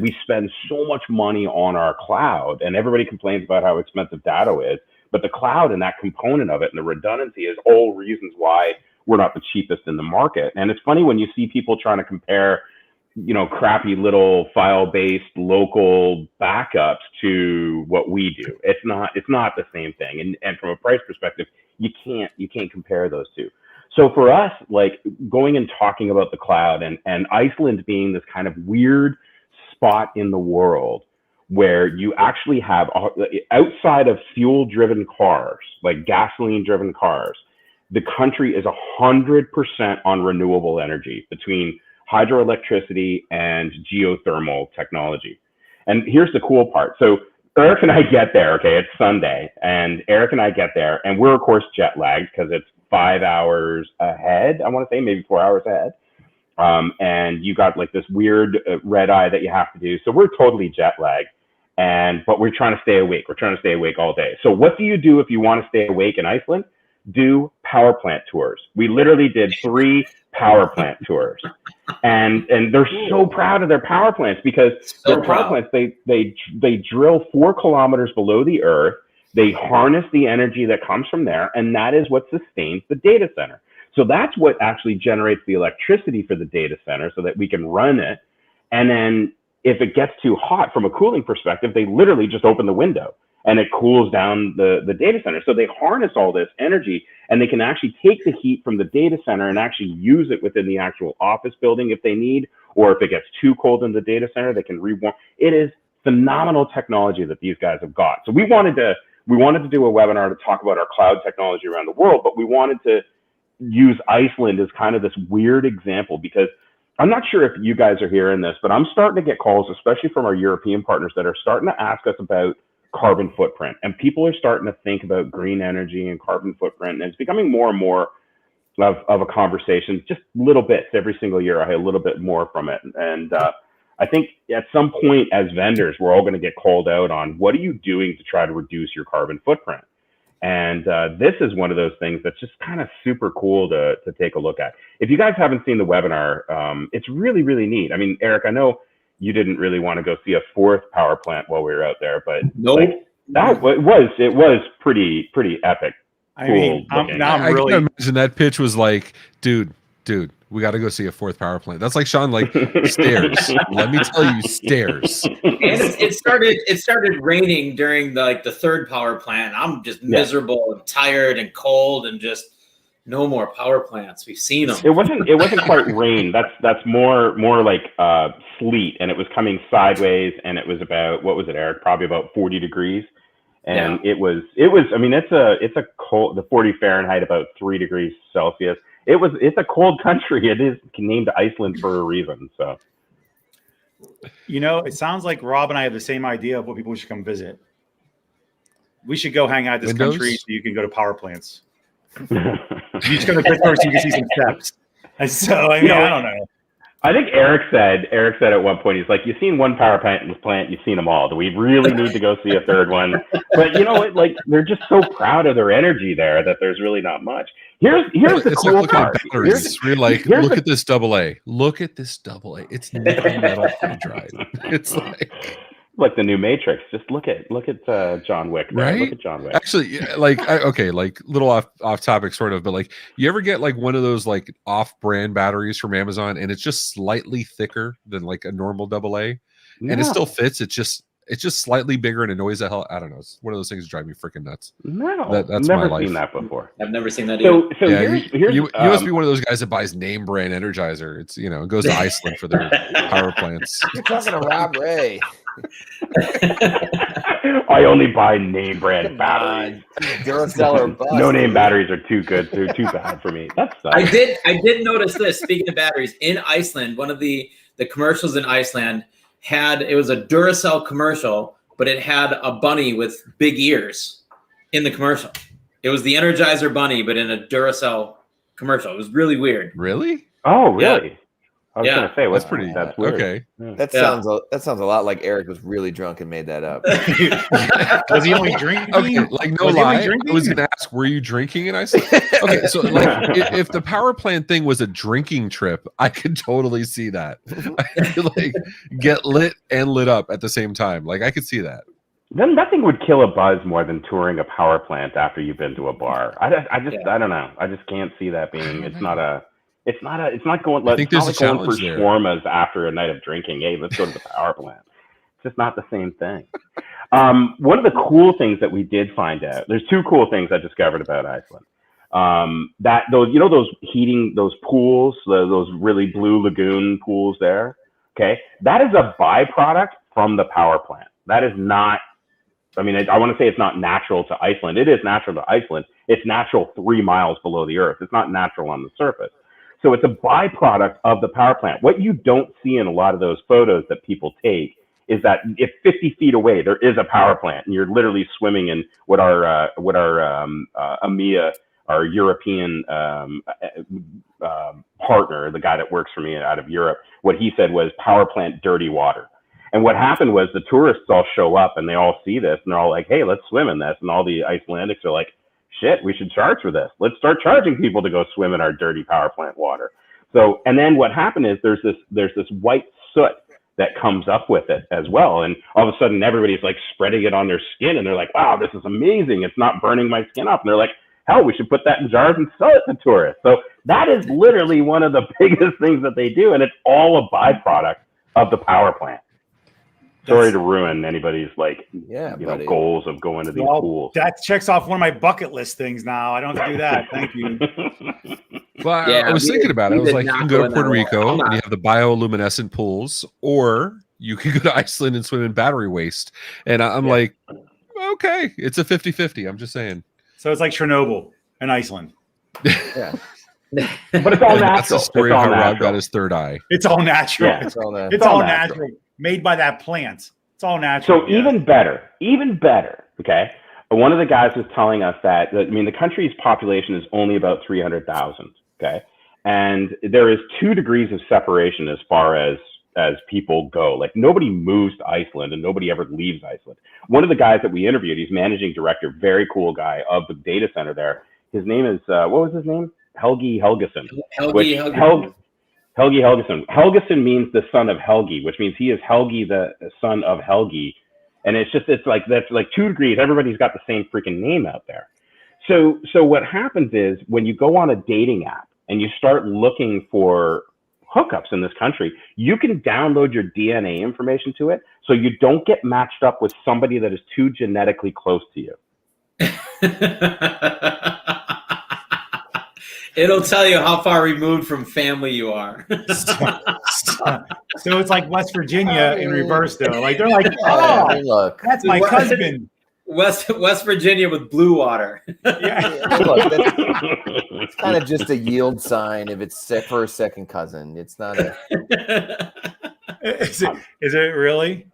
we spend so much money on our cloud, and everybody complains about how expensive Datto is, but the cloud and that component of it and the redundancy is all reasons why we're not the cheapest in the market. And it's funny when you see people trying to compare, crappy little file-based local backups to what we do. It's not the same thing. And from a price perspective, you can't compare those two. So for us, like going and talking about the cloud and Iceland being this kind of weird spot in the world where you actually have, outside of fuel-driven cars, like gasoline-driven cars, the country is 100% on renewable energy between hydroelectricity and geothermal technology. And here's the cool part. So Eric and I get there, okay, it's Sunday, and Eric and I get there, and we're, of course, jet lagged because it's 5 hours ahead, I want to say, maybe 4 hours ahead. And you got like this weird red eye that you have to do. So we're totally jet lagged, but we're trying to stay awake. We're trying to stay awake all day. So what do you do if you want to stay awake in Iceland? Do power plant tours. We literally did 3 power plant tours, and they're so proud of their power plants because their power plants, they drill 4 kilometers below the earth. They harness the energy that comes from there, and that is what sustains the data center. So that's what actually generates the electricity for the data center so that we can run it. And then if it gets too hot from a cooling perspective, they literally just open the window and it cools down the data center. So they harness all this energy, and they can actually take the heat from the data center and actually use it within the actual office building if they need, or if it gets too cold in the data center, they can rewarm. It is phenomenal technology that these guys have got. So we wanted to do a webinar to talk about our cloud technology around the world, but we wanted to use Iceland as kind of this weird example, because I'm not sure if you guys are hearing this, but I'm starting to get calls, especially from our European partners, that are starting to ask us about carbon footprint. And people are starting to think about green energy and carbon footprint. And it's becoming more and more of a conversation, just little bits every single year. I hear a little bit more from it. And I think at some point as vendors, we're all going to get called out on what are you doing to try to reduce your carbon footprint. And this is one of those things that's just kind of super cool to take a look at. If you guys haven't seen the webinar, it's really, really neat. I mean, Eric, I know you didn't really want to go see a fourth power plant while we were out there, but Nope. like, it was pretty epic. I mean, cool now I I'm really can imagine that pitch was like, dude, we got to go see a fourth power plant. That's like Sean, like stairs. Let me tell you, stairs. And it started raining during the third power plant. I'm just miserable and tired and cold and just no more power plants. We've seen them. It wasn't quite rain. That's more like sleet, and it was coming sideways, and it was about, what was it, Eric? Probably about 40 degrees. And it was, I mean, it's a cold, the 40 Fahrenheit, about 3 degrees Celsius. It's a cold country. It is named Iceland for a reason. So, it sounds like Rob and I have the same idea of what people should come visit. We should go hang out in this country so you can go to power plants. You just go to Pittsburgh so you can see some steps. And so, I don't know. I think Eric said at one point, he's like, you've seen one power plant, you've seen them all. Do we really need to go see a third one? But you know what? Like, they're just so proud of their energy there that there's really not much. Here's the cool part. We're like, look at this AA. Look at this AA. It's non-metal hydride. It's like the new Matrix. Just look at John Wick. Right? Look at John Wick. Actually, like little off topic sort of, but like, you ever get like one of those like off-brand batteries from Amazon, and it's just slightly thicker than like a normal AA, and it still fits. It's just slightly bigger and annoys the hell. I don't know. It's one of those things that drive me freaking nuts. No, that's never my life. seen that before. I've never seen that either. So yeah, here's, you must be one of those guys that buys name brand Energizer. It's it goes to Iceland for their power plants. You're talking to Rob Rae. I only buy name brand batteries. Duracell or bust. No name batteries are too good. They're too bad for me. That's I did notice this. Speaking of batteries, in Iceland, one of the commercials in Iceland it was a Duracell commercial, but it had a bunny with big ears in the commercial. It was the Energizer bunny, but in a Duracell commercial. It was really weird. Really? Oh, really? Yeah. I was gonna say That's weird. Okay. Yeah. That sounds a lot like Eric was really drunk and made that up. Was he only drinking? Okay, like no lie. I was gonna ask, were you drinking in Iceland? Okay, so like if the power plant thing was a drinking trip, I could totally see that. I could like get lit and lit up at the same time. Like I could see that. Then nothing would kill a buzz more than touring a power plant after you've been to a bar. I don't know. I just can't see that being. It's not going. I think there's a going for challenge there. shawarmas after a night of drinking. Hey, let's go to the power plant. It's just not the same thing. One of the cool things that we did find out. There's two cool things I discovered about Iceland. That those pools, those really blue lagoon pools there. Okay, that is a byproduct from the power plant. That is not. I mean, I want to say it's not natural to Iceland. It is natural to Iceland. It's natural 3 miles below the earth. It's not natural on the surface. So it's a byproduct of the power plant. What you don't see in a lot of those photos that people take is that if 50 feet away there is a power plant, and you're literally swimming in what our EMEA, our European partner, the guy that works for me out of Europe, what he said was power plant dirty water. And what happened was the tourists all show up and they all see this and they're all like, hey, let's swim in this. And all the Icelandics are like, shit, we should charge for this. Let's start charging people to go swim in our dirty power plant water. So, and then what happened is there's this white soot that comes up with it as well. And all of a sudden everybody's like spreading it on their skin and they're like, wow, this is amazing. It's not burning my skin up. And they're like, hell, we should put that in jars and sell it to tourists. So that is literally one of the biggest things that they do. And it's all a byproduct of the power plant. Sorry to ruin anybody's buddy. goals of going to these pools. That checks off one of my bucket list things now. I don't have to do that. Thank you. Well, I was thinking about it. I was like, you can go to Puerto Rico and you have the bioluminescent pools, or you can go to Iceland and swim in battery waste. And I'm like, okay, it's a 50-50. I'm just saying. So it's like Chernobyl in Iceland. Yeah. But it's all natural. That's the story of how Rob got his third eye. It's all natural. Yeah. It's all natural. Made by that plant. It's all natural. So even better. Okay. One of the guys was telling us that, the country's population is only about 300,000. Okay. And there is 2 degrees of separation as far as people go. Like, nobody moves to Iceland and nobody ever leaves Iceland. One of the guys that we interviewed, he's managing director, very cool guy of the data center there. His name is, what was his name? Helgi Helgason. Helgi Helgason. Helgason means the son of Helgi, which means he is Helgi, the son of Helgi. And that's like 2 degrees. Everybody's got the same freaking name out there. So what happens is, when you go on a dating app and you start looking for hookups in this country, you can download your DNA information to it, so you don't get matched up with somebody that is too genetically close to you. It'll tell you how far removed from family you are. So it's like West Virginia in reverse, though. Like, they're like, oh, look, that's my husband. West Virginia with blue water. Yeah. Look, it's kind of just a yield sign if it's for a second cousin. It's not a. Is it really?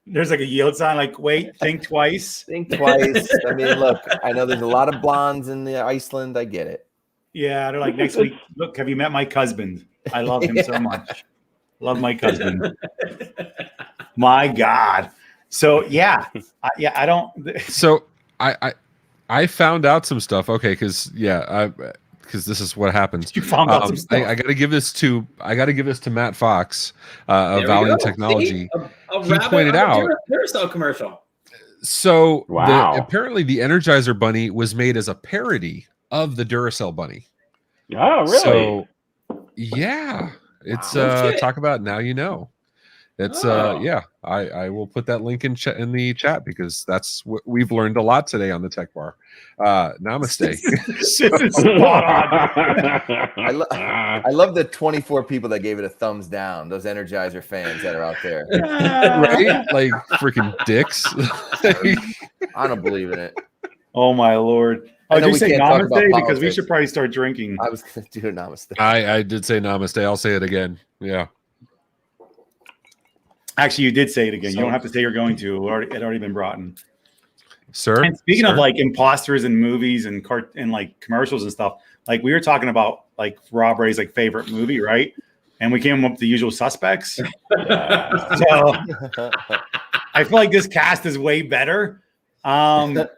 There's like a yield sign, like, wait, think twice. Think twice. I mean, look, I know there's a lot of blondes in the Iceland. I get it. Yeah, they're like, next week, look, have you met my husband? I love him so much. Love my husband. My God. So I don't. So I found out some stuff. Okay, because this is what happens. You found out some stuff. I got to give this to Matt Fox of Valiant Technology. He pointed out Duracell commercial. So wow. Apparently the Energizer Bunny was made as a parody of the Duracell Bunny. Oh, really? So yeah, it's talk about now you know. It's I will put that link in the chat, because that's what we've learned a lot today on the Tech Bar. Namaste. I love the 24 people that gave it a thumbs down. Those Energizer fans that are out there, right? Like freaking dicks. I don't believe in it. Oh my Lord! Oh, did you say namaste? Because we should probably start drinking. I was going to do a namaste. I did say namaste. I'll say it again. Yeah. Actually, you did say it again. You don't have to say you're going to. It had already been brought in. Sir. And speaking of like imposters in movies and like commercials and stuff, like we were talking about like Rob Ray's like favorite movie, right? And we came up with The Usual Suspects. So I feel like this cast is way better. And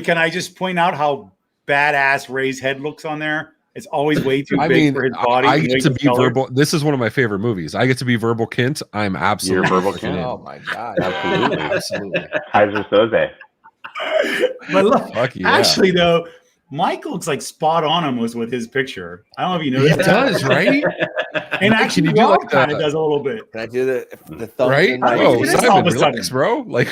can I just point out how badass Ray's head looks on there? It's always way too big for his body. I get to be verbal. This is one of my favorite movies. I get to be verbal Kint. I'm absolutely verbal Kint. Oh my God. Absolutely. Kaiser Soze. But look, actually though, Mike looks like spot on almost with his picture. I don't know if you noticed. It does, right? And actually, Rob kind of does a little bit. Can I do the thumb? Right? Oh, Simon, relax, bro. Like,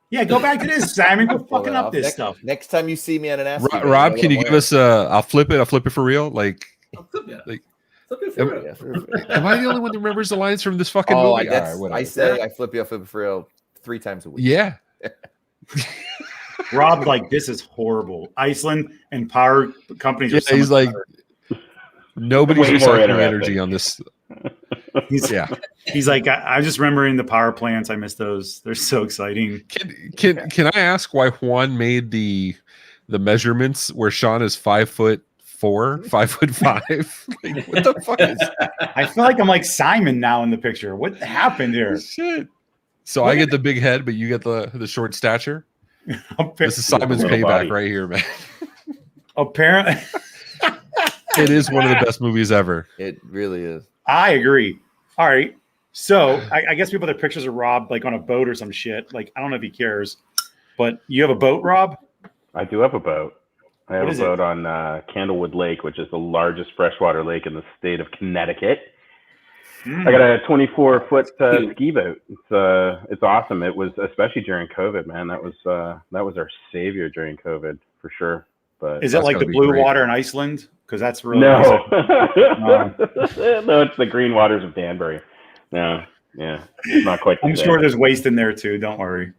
yeah, go back to this, Simon. Go fucking up this stuff. Next time you see me on an ass. Rob, can you give us I'll flip it for real? Like, Flip it for real. Am I the only one that remembers the lines from this fucking movie? I say I flip you for real 3 times a week. Yeah. Rob, like, this is horrible. Iceland and power companies. Yeah, he's like, nobody's recycling energy on this. He's like, I just remembering the power plants. I miss those. They're so exciting. Can I ask why Juan made the measurements where Sean is 5'4", 5'5"? Like, what the fuck is that? I feel like I'm like Simon now in the picture. What happened here? Shit. So I get the big head, but you get the short stature. This is Simon's payback right here, man. Apparently, it is one of the best movies ever. It really is. I agree. All right. So I guess people have pictures of Rob like on a boat or some shit. Like, I don't know if he cares, but you have a boat, Rob? I do have a boat. I have a boat on Candlewood Lake, which is the largest freshwater lake in the state of Connecticut. I got a 24-foot ski boat. It's awesome. It was, especially during COVID, man. That was our savior during COVID for sure. But is it like the blue water in Iceland? Because that's really no, nice. no, it's the green waters of Danbury. No, yeah, it's not quite. I'm sure there's waste in there too. Don't worry.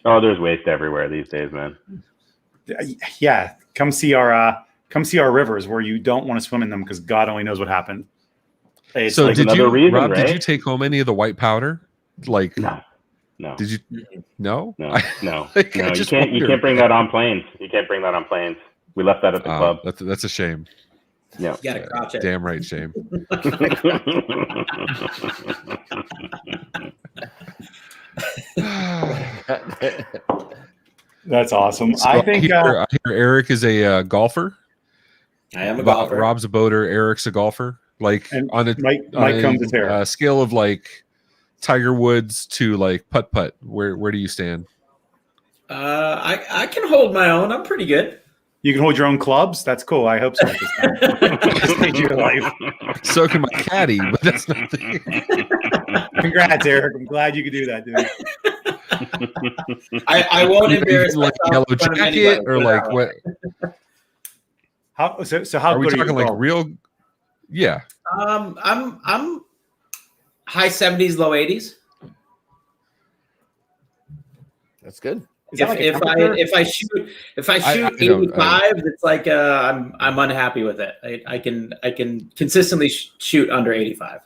Oh, there's waste everywhere these days, man. Yeah, come see our rivers where you don't want to swim in them because God only knows what happened. It's so like did you, reason, Rob? right? Did you take home any of the white powder? Like no. Did you? No. No. No. You can't bring that on planes. You can't bring that on planes. We left that at the club. That's a shame. Yeah. You gotta crouch it. Damn right, shame. That's awesome. So I think I hear Eric is a golfer. I am a golfer. Rob's a boater. Eric's a golfer. Like on a Mike comes to tear. Scale of like Tiger Woods to like putt. Where do you stand? I can hold my own. I'm pretty good. You can hold your own clubs. That's cool. I hope so. Just made your life. So can my caddy, but that's not the... Congrats, Eric. I'm glad you could do that, dude. I won't embarrass like myself yellow in front of jacket anybody, or like what? How Are we good talking are you? like real? Yeah. I'm high 70s, low 80s. That's good. If I shoot 85, it's like I'm unhappy with it. I can consistently shoot under 85.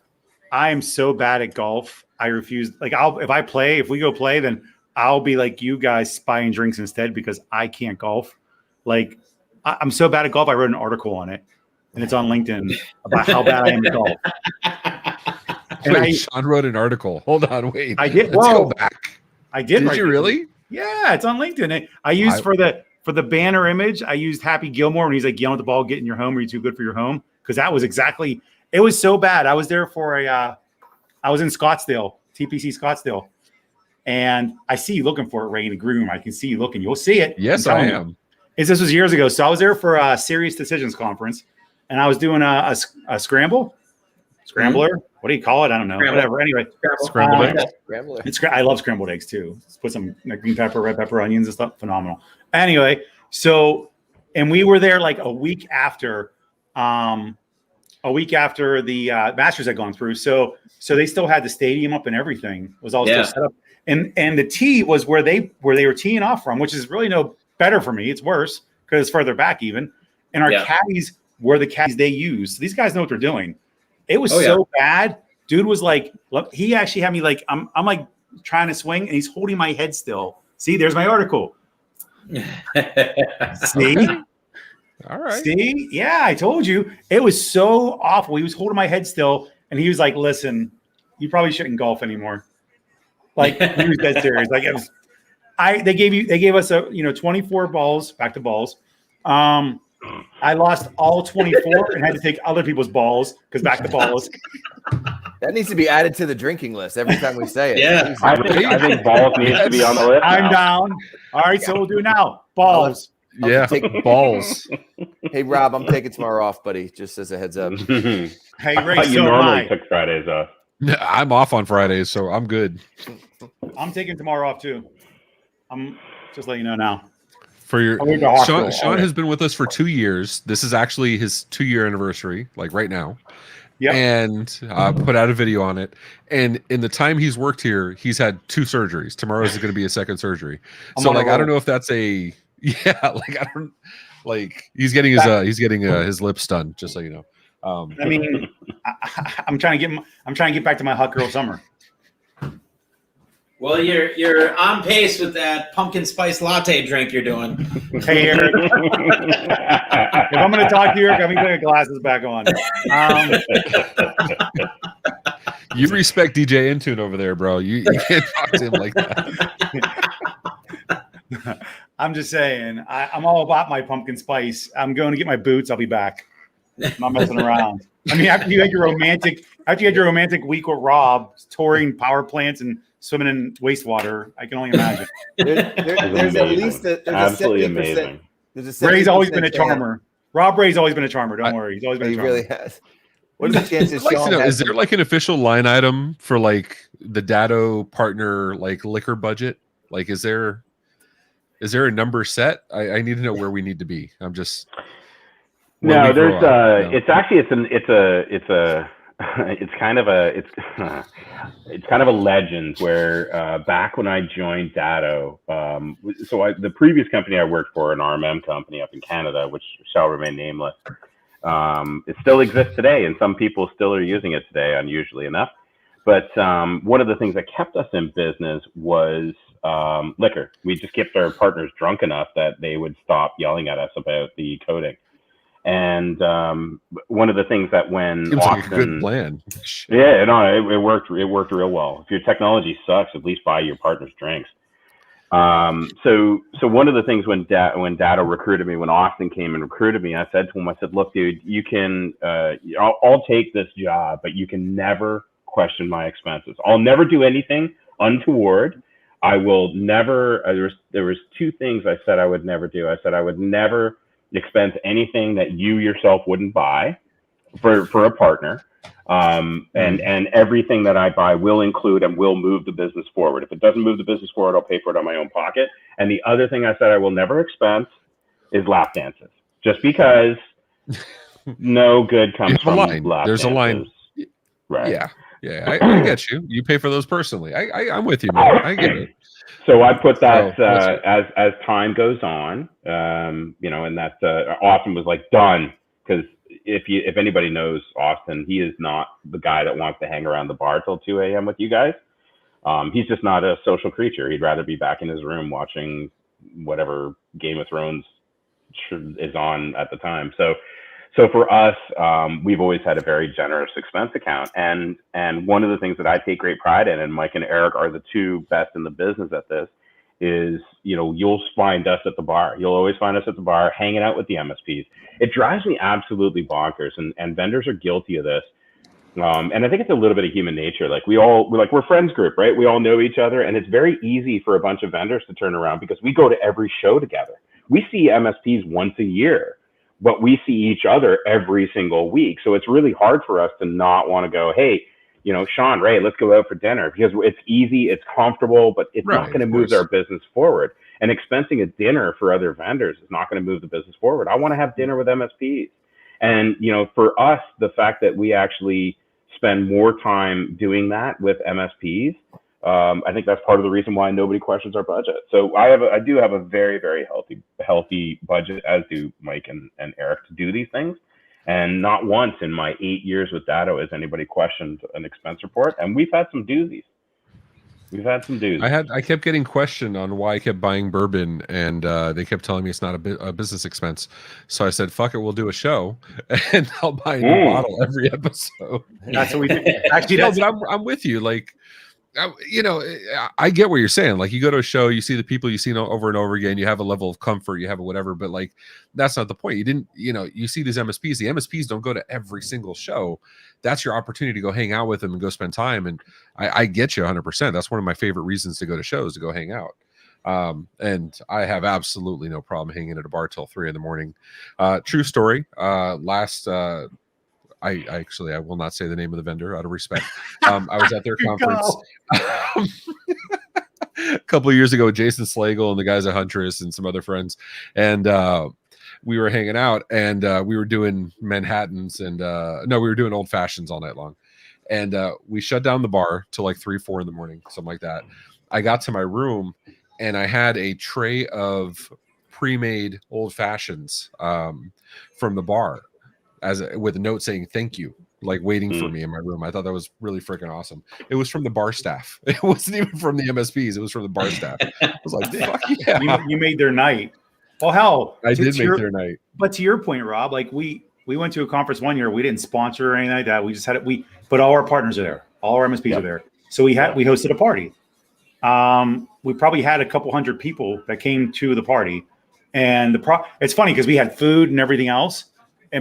I am so bad at golf. I refuse. Like if we go play, then I'll be like you guys buying drinks instead because I can't golf. Like I'm so bad at golf. I wrote an article on it, and it's on LinkedIn about how bad I am at golf. And Sean wrote an article. Hold on, wait. I did. Let's go back. I did. Did you really? Yeah, it's on LinkedIn. I used for the banner image. I used Happy Gilmore when he's like yelling at the ball, "Get in your home. Are you too good for your home?" Because that was exactly. It was so bad. I was there for I was in Scottsdale, TPC Scottsdale, and I see you looking for it, Ray, in the green room. I can see you looking. You'll see it. Yes, I am. This was years ago. So I was there for a Serious Decisions conference, and I was doing a scrambler. Mm-hmm. What do you call it? I don't know. Scramble. Whatever. Anyway, Scrambled eggs. Scrambler. I love scrambled eggs too. Let's put some green pepper, red pepper, onions and stuff. Phenomenal. Anyway, and we were there like a week after the Masters had gone through. So they still had the stadium up and everything. It was all still set up. And the tee was where they were teeing off from, which is really no better for me. It's worse because it's further back even. And our caddies were the caddies they use. So these guys know what they're doing. It was so bad. Dude was like, he actually had me like, I'm like trying to swing and he's holding my head still. See, there's my article. See? All right. See? Yeah, I told you. It was so awful. He was holding my head still and he was like, listen, you probably shouldn't golf anymore. Like he was dead serious. Like it was, they gave us 24 balls, back to balls. I lost all 24 and had to take other people's balls because back to balls. That needs to be added to the drinking list every time we say it. Yeah. I think balls needs to be on the list. I'm down. All right, so we'll do now. Balls. Yeah, take balls. Hey, Rob, I'm taking tomorrow off, buddy, just as a heads up. Hey, Ray, you normally took Fridays off. I'm off on Fridays, so I'm good. I'm taking tomorrow off too. I'm just letting you know now. For your Sean has been with us for 2 years. This is actually his 2-year anniversary, like right now. Yeah. And put out a video on it. And in the time he's worked here, he's had 2 surgeries. Tomorrow is going to be a second surgery. So like I don't know if that's a he's getting his lips done, just so you know. I mean, I'm trying to get back to my hot girl summer. Well, you're on pace with that pumpkin spice latte drink you're doing. Hey, Eric. If I'm going to talk to you, Eric, I'm going to put your glasses back on. You respect DJ Intune over there, bro. You can't talk to him like that. I'm just saying, I'm all about my pumpkin spice. I'm going to get my boots. I'll be back. I'm not messing around. I mean, after you had your romantic week with Rob, touring power plants and swimming in wastewater, I can only imagine. There's at least absolutely amazing. Ray's always been a charmer. Rob Ray's always been a charmer. Don't worry, he's always been a charmer. He really has. What are the chances? I'd like to Sean know, has is there like an official line item for like the Datto partner like liquor budget? Like, is there a number set? I need to know where we need to be. I'm just when No, we there's grow up, you know? it's actually it's kind of a it's kind of a legend where back when I joined Datto, the previous company I worked for, an RMM company up in Canada, which shall remain nameless, it still exists today, and some people still are using it today, unusually enough. But one of the things that kept us in business was liquor. We just kept our partners drunk enough that they would stop yelling at us about the coding. And one of the things that when Seems Austin, like a good plan. yeah, no, it worked real well. If your technology sucks, at least buy your partner's drinks. So one of the things when Datto recruited me, when Austin came and recruited me, I said to him, I said, look, dude, you can, I'll take this job, but you can never question my expenses. I'll never do anything untoward. I will never, there was two things I said I would never do. I said I would never expense anything that you yourself wouldn't buy for a partner. And everything that I buy will include and will move the business forward. If it doesn't move the business forward, I'll pay for it out of my own pocket. And the other thing I said I will never expense is lap dances, just because no good comes from lap dances. There's a line. Right. Yeah, I get you. You pay for those personally. I'm with you, man. I get it. So I put that as time goes on, and that Austin was like done, because if anybody knows Austin, he is not the guy that wants to hang around the bar till 2 a.m. with you guys. He's just not a social creature. He'd rather be back in his room watching whatever Game of Thrones is on at the time. So for us, we've always had a very generous expense account. And one of the things that I take great pride in, and Mike and Eric are the two best in the business at this, is, you'll find us at the bar. You'll always find us at the bar hanging out with the MSPs. It drives me absolutely bonkers, and vendors are guilty of this. And I think it's a little bit of human nature. Like we're friends group, right? We all know each other, and it's very easy for a bunch of vendors to turn around because we go to every show together. We see MSPs once a year, but we see each other every single week. So it's really hard for us to not want to go, hey, Sean, Ray, let's go out for dinner, because it's easy, it's comfortable, but it's not going to move our business forward. And expensing a dinner for other vendors is not going to move the business forward. I want to have dinner with MSPs. And, for us, the fact that we actually spend more time doing that with MSPs, I think that's part of the reason why nobody questions our budget. So I do have a very, very healthy budget, as do Mike and Eric, to do these things. And not once in my 8 years with Datto has anybody questioned an expense report. And we've had some doozies. I kept getting questioned on why I kept buying bourbon, and they kept telling me it's not a business expense. So I said, "Fuck it, we'll do a show, and I'll buy a new bottle every episode." That's what we did. Actually, but I'm with you. Like, I get what you're saying. Like, you go to a show, you see the people you've seen over and over again, you have a level of comfort, you have a whatever, but like, that's not the point. You see these MSPs, the MSPs don't go to every single show. That's your opportunity to go hang out with them and go spend time. And I get you 100%. That's one of my favorite reasons to go to shows, to go hang out. And I have absolutely no problem hanging at a bar till 3 a.m. True story. I will not say the name of the vendor out of respect. I was at their conference a couple of years ago with Jason Slagle and the guys at Huntress and some other friends. And we were hanging out, and we were doing Manhattans, and we were doing old fashions all night long. And we shut down the bar till like 3, 4 in the morning, something like that. I got to my room, and I had a tray of pre-made old fashions from the bar, with a note saying "thank you," like waiting for me in my room. I thought that was really freaking awesome. It was from the bar staff. It wasn't even from the MSPs. It was from the bar staff. I was like, "Fuck yeah!" You made their night. Well, hell, I did make their night. But to your point, Rob, like we went to a conference one year. We didn't sponsor or anything like that. We just had it. But all our partners are there. All our MSPs are there. So we hosted a party. We probably had a couple hundred people that came to the party, and it's funny because we had food and everything else.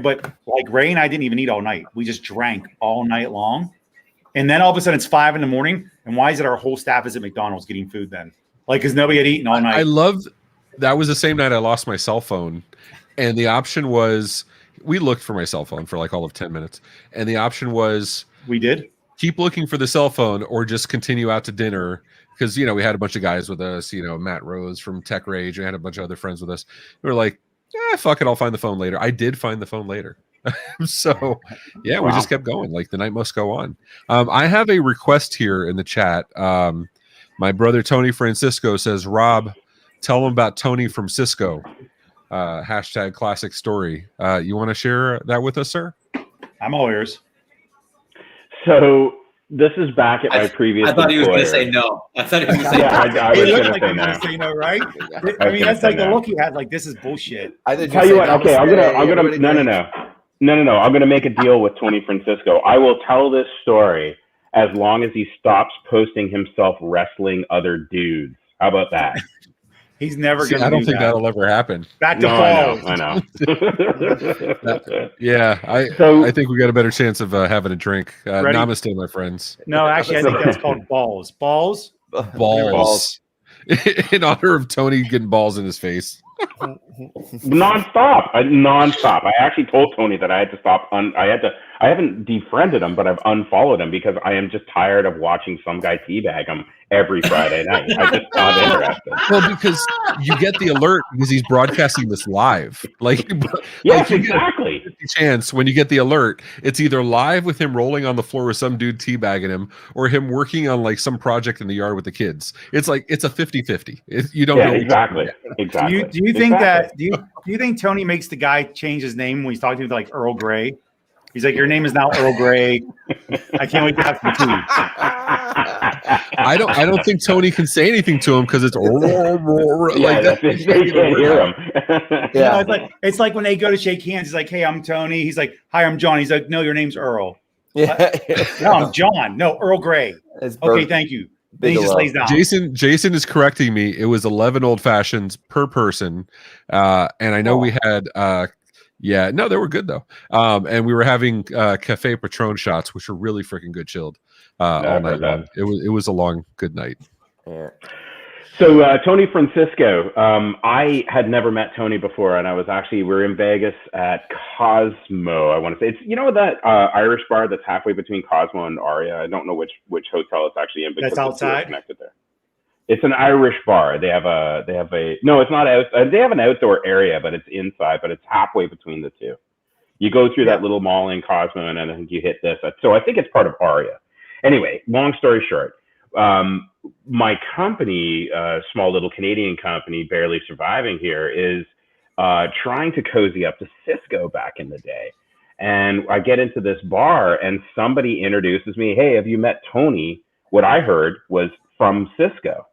But like Ray and I didn't even eat all night. We just drank all night long. And then all of a sudden it's 5 a.m. And why is it our whole staff is at McDonald's getting food then? Like, because nobody had eaten all night. I loved that. Was the same night I lost my cell phone. And the option was, we looked for my cell phone for like all of 10 minutes, and the option was We did. keep looking for the cell phone or just continue out to dinner, because we had a bunch of guys with us, Matt Rose from Tech Rage, and had a bunch of other friends with us. We were like, fuck it, I'll find the phone later. I did find the phone later. So yeah, we just kept going. Like, the night must go on. I have a request here in the chat. My brother Tony Francisco says, Rob, tell him about Tony from Cisco. Hashtag classic story. You want to share that with us, sir? I'm all ears. So this is back at my previous. I thought he was going to employer. say no. I thought he was going to say Yeah, I was He going looked to like say he was no. gonna say no, right? I I was mean, gonna that's like say the no. look he had. Like, this is bullshit. Tell you what. Okay, I'm gonna. No. I'm gonna make a deal with Tony Francisco. I will tell this story as long as he stops posting himself wrestling other dudes. How about that? He's never See, going to I don't do think that. that'll ever happen. Back to No, balls. I know. Yeah, I think we got a better chance of having a drink. Ready? Namaste, my friends. No, actually, I think that's called balls. Balls? Balls. In honor of Tony getting balls in his face. Nonstop. I actually told Tony that I had to stop. I haven't defriended him, but I've unfollowed him because I am just tired of watching some guy teabag him every Friday night. I just not interested. Well, because you get the alert because he's broadcasting this live. Like, Yes, you get exactly. a chance when you get the alert, it's either live with him rolling on the floor with some dude teabagging him, or him working on like some project in the yard with the kids. It's like it's a 50-50. You don't know. Exactly. Exactly. Do you think that? Do you think Tony makes the guy change his name when he's talking to him like Earl Grey? He's like, your name is now Earl Grey. I can't wait to have some tea. I don't think Tony can say anything to him because it's like that. They can't hear him. Yeah, it's like when they go to shake hands. He's like, hey, I'm Tony. He's like, hi, I'm John. He's like, no, your name's Earl. Yeah. No, I'm John. No, Earl Grey. Okay, thank you. Then he just lays down. Jason is correcting me. It was 11 old fashions per person, and I know we had. Yeah, no, they were good though. And we were having Cafe Patron shots, which were really freaking good chilled all night long. It was a long, good night. Yeah. So Tony Francisco, I had never met Tony before, and we're in Vegas at Cosmo. I want to say it's that Irish bar that's halfway between Cosmo and Aria. I don't know which hotel it's actually in. That's outside. Connected there. It's an Irish bar. They have no, it's not out. They have an outdoor area, but it's inside. But it's halfway between the two. You go through that little mall in Cosmo, and then I think you hit this. So I think it's part of Aria. Anyway, long story short, my company, small little Canadian company, barely surviving here, is trying to cozy up to Cisco back in the day. And I get into this bar, and somebody introduces me. Hey, have you met Tony? What I heard was from Cisco.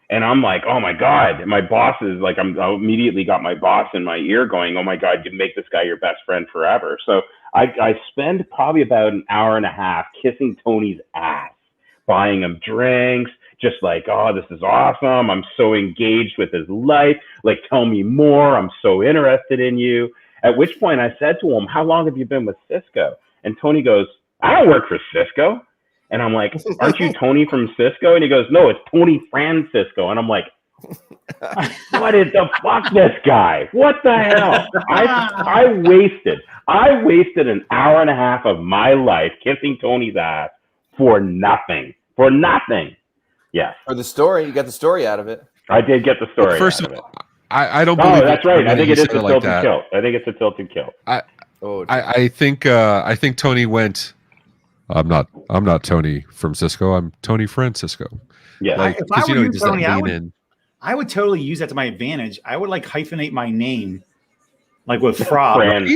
And I'm like, oh my God, my boss is like, I immediately got my boss in my ear going, oh my God, you make this guy your best friend forever. So I spend probably about an hour and a half kissing Tony's ass, buying him drinks, just like, oh, this is awesome. I'm so engaged with his life. Like, tell me more. I'm so interested in you. At which point I said to him, how long have you been with Cisco? And Tony goes, I don't work for Cisco. And I'm like, aren't you Tony from Cisco? And he goes, no, it's Tony Francisco. And I'm like, what is the fuck, this guy? What the hell? I wasted an hour and a half of my life kissing Tony's ass for nothing. For nothing. Yes. For the story, you got the story out of it. I did get the story. First out of of all, I don't it. believe. Oh, that's right. I think it is a tilted like kill. I think it's a tilted kill. I think Tony went. I'm not Tony from Cisco. I'm Tony Francisco. Yeah. Like, if I were you, Tony, I would in. totally use that to my advantage. I would like hyphenate my name, like with Frog. Fran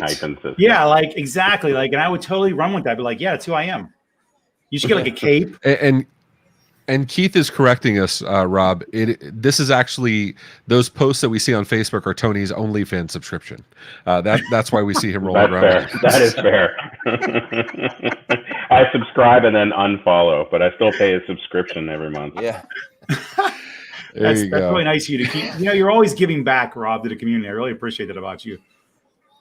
Yeah, like exactly. Like, and I would totally run with that. Be like, yeah, that's who I am. You should get like a cape. And Keith is correcting us, Rob. This is actually those posts that we see on Facebook are Tony's OnlyFans subscription. That's why we see him rolling around. Fair. That is fair. I subscribe and then unfollow, but I still pay a subscription every month. Yeah. That's really nice of you to keep. You're always giving back, Rob, to the community. I really appreciate that about you.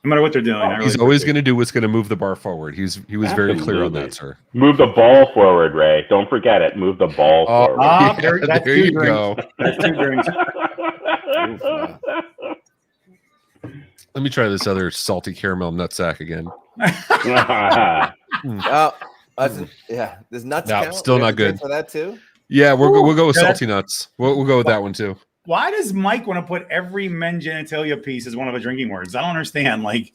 No matter what they're doing, he's always going to do what's going to move the bar forward. He was very clear on that, sir. Move the ball forward, Ray. Don't forget it. Move the ball forward. There you go. That's 2 drinks. Let me try this other salty caramel nutsack again. Does nuts No, count? still We have not to drink good. for that too. Yeah, we'll go with Yeah, salty nuts. We'll go with that one too. Why does Mike want to put every men genitalia piece as one of the drinking words? I don't understand. Like,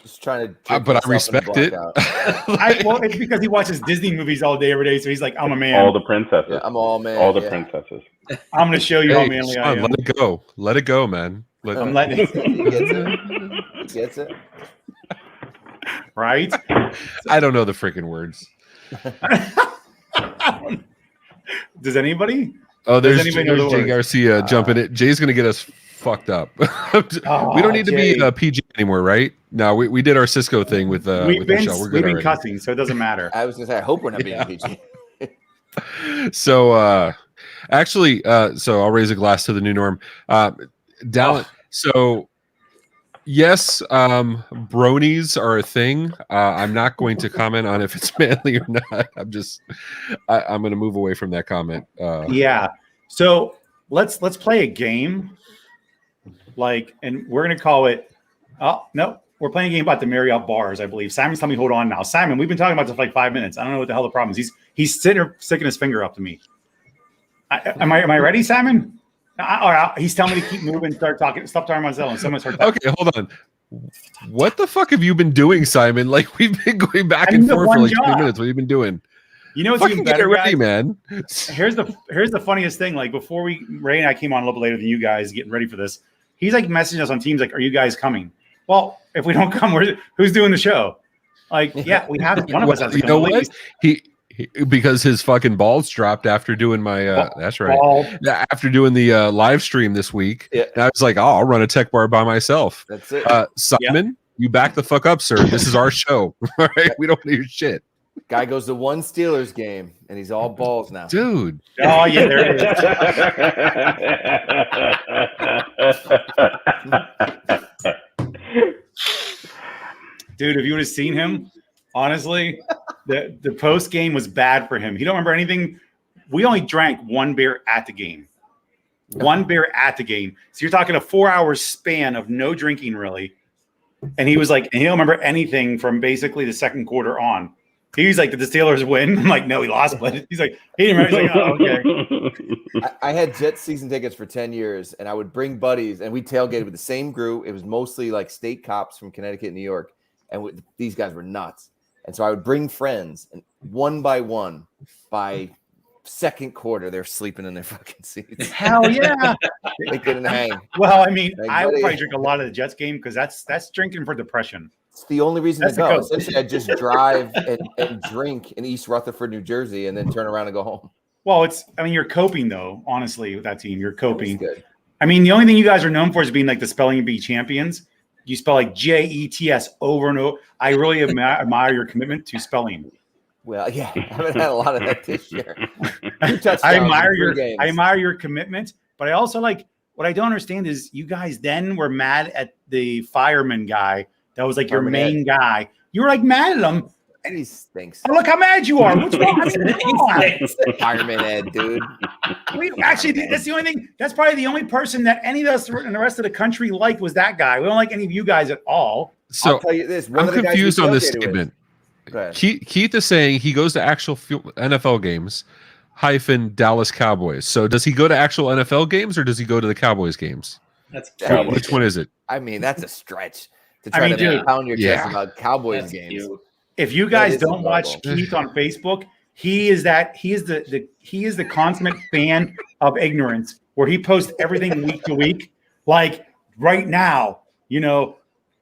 Just trying to. But I respect it. well, it's because he watches Disney movies all day, every day. So he's like, I'm a man. All the princesses. Yeah, I'm all man. All the princesses. I'm going to show you how Hey, manly I Sean, am. let it go. Let it go, man. I'm letting Gets it. Gets it. right? I don't know the freaking words. Does anybody? Oh, there's anybody know the Jay words? Garcia jumping it. Jay's gonna get us fucked up. We don't need to be Jay. PG anymore, right? No, we did our Cisco thing with We've been, Michelle. We're we've good been already. cussing, so it doesn't matter. I was gonna say, I hope we're not being PG. So actually, so I'll raise a glass to the new norm. Down. So yes, bronies are a thing. I'm not going to comment on if it's manly or not. I'm going to move away from that comment. Yeah. So let's play a game. Like, and we're gonna call it. Oh no, we're playing a game about the Marriott bars, I believe. Simon's telling me, hold on now. Simon, we've been talking about this for like 5 minutes. I don't know what the hell the problem is. He's sitting sticking his finger up to me. Am I ready, Simon? He's telling me to keep moving, start talking, stop talking about myself, and someone start talking. Okay, hold on. What the fuck have you been doing, Simon? Like we've been going back and forth for like 20 minutes. What have you been doing? You know what's Fucking even better, get it ready, guys? man. Here's the funniest thing. Like before Ray and I came on a little bit later than you guys, getting ready for this. He's like messaging us on Teams, like, "Are you guys coming?" Well, if we don't come, who's doing the show? Like, yeah, we have one of us has to You come. know At what? least. He because his fucking balls dropped after doing my that's right. Ball. After doing the live stream this week. Yeah. And I was like, oh, I'll run a tech bar by myself. That's it. Simon, you back the fuck up, sir. This is our show. All right. We don't need your shit. Guy goes to one Steelers game and he's all balls now. Dude. Oh yeah, there it is. Dude, if you would have seen him, honestly, the post game was bad for him. He don't remember anything. We only drank one beer at the game. One beer at the game. So you're talking a 4-hour span of no drinking, really. And he was like, and he don't remember anything from basically the second quarter on. He's like, did the Steelers win? I'm like, no, he lost. But he's like, he didn't remember. He's like, oh, okay. I had Jets season tickets for 10 years, and I would bring buddies, and we tailgated with the same group. It was mostly like state cops from Connecticut and New York, and these guys were nuts. And so I would bring friends, and one by one, by second quarter, they're sleeping in their fucking seats. Hell yeah. They couldn't hang. Well, I mean, Like, I would buddy. probably drink a lot of the Jets game because that's drinking for depression. It's the only reason That's to the go. coach. Essentially, I just drive and drink in East Rutherford, New Jersey, and then turn around and go home. Well, you're coping though, honestly, with that team. You're coping. Good. I mean, the only thing you guys are known for is being like the spelling bee champions. You spell like JETS over and over. I really admire your commitment to spelling. Well, yeah, I haven't had a lot of that this year. I admire your commitment, but I also like what I don't understand is you guys then were mad at the fireman guy that was like your main guy. You were like mad at him. He stinks. Oh, look how mad you are. What's wrong? I mean, come on. Fireman Ed, dude. Actually, that's the only thing. That's probably the only person that any of us in the rest of the country liked was that guy. We don't like any of you guys at all. So I'll tell you this. I'm confused on this statement. Go Keith is saying he goes to actual NFL games - Dallas Cowboys. So does he go to actual NFL games or does he go to the Cowboys games? That's Cowboys. Which one is it? I mean, that's a stretch to try to dude, pound your chest yeah. about Cowboys That's games. cute. If you guys is don't watch adorable. Keith on Facebook, he is the consummate fan of ignorance, where he posts everything week to week. Like right now,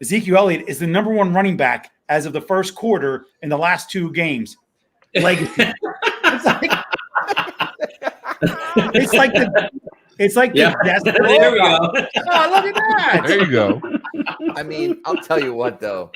Ezekiel Elliott is the number one running back as of the first quarter in the last 2 games. Legacy. It's like Yeah. There we go. Oh, look at that. There you go. I mean, I'll tell you what, though.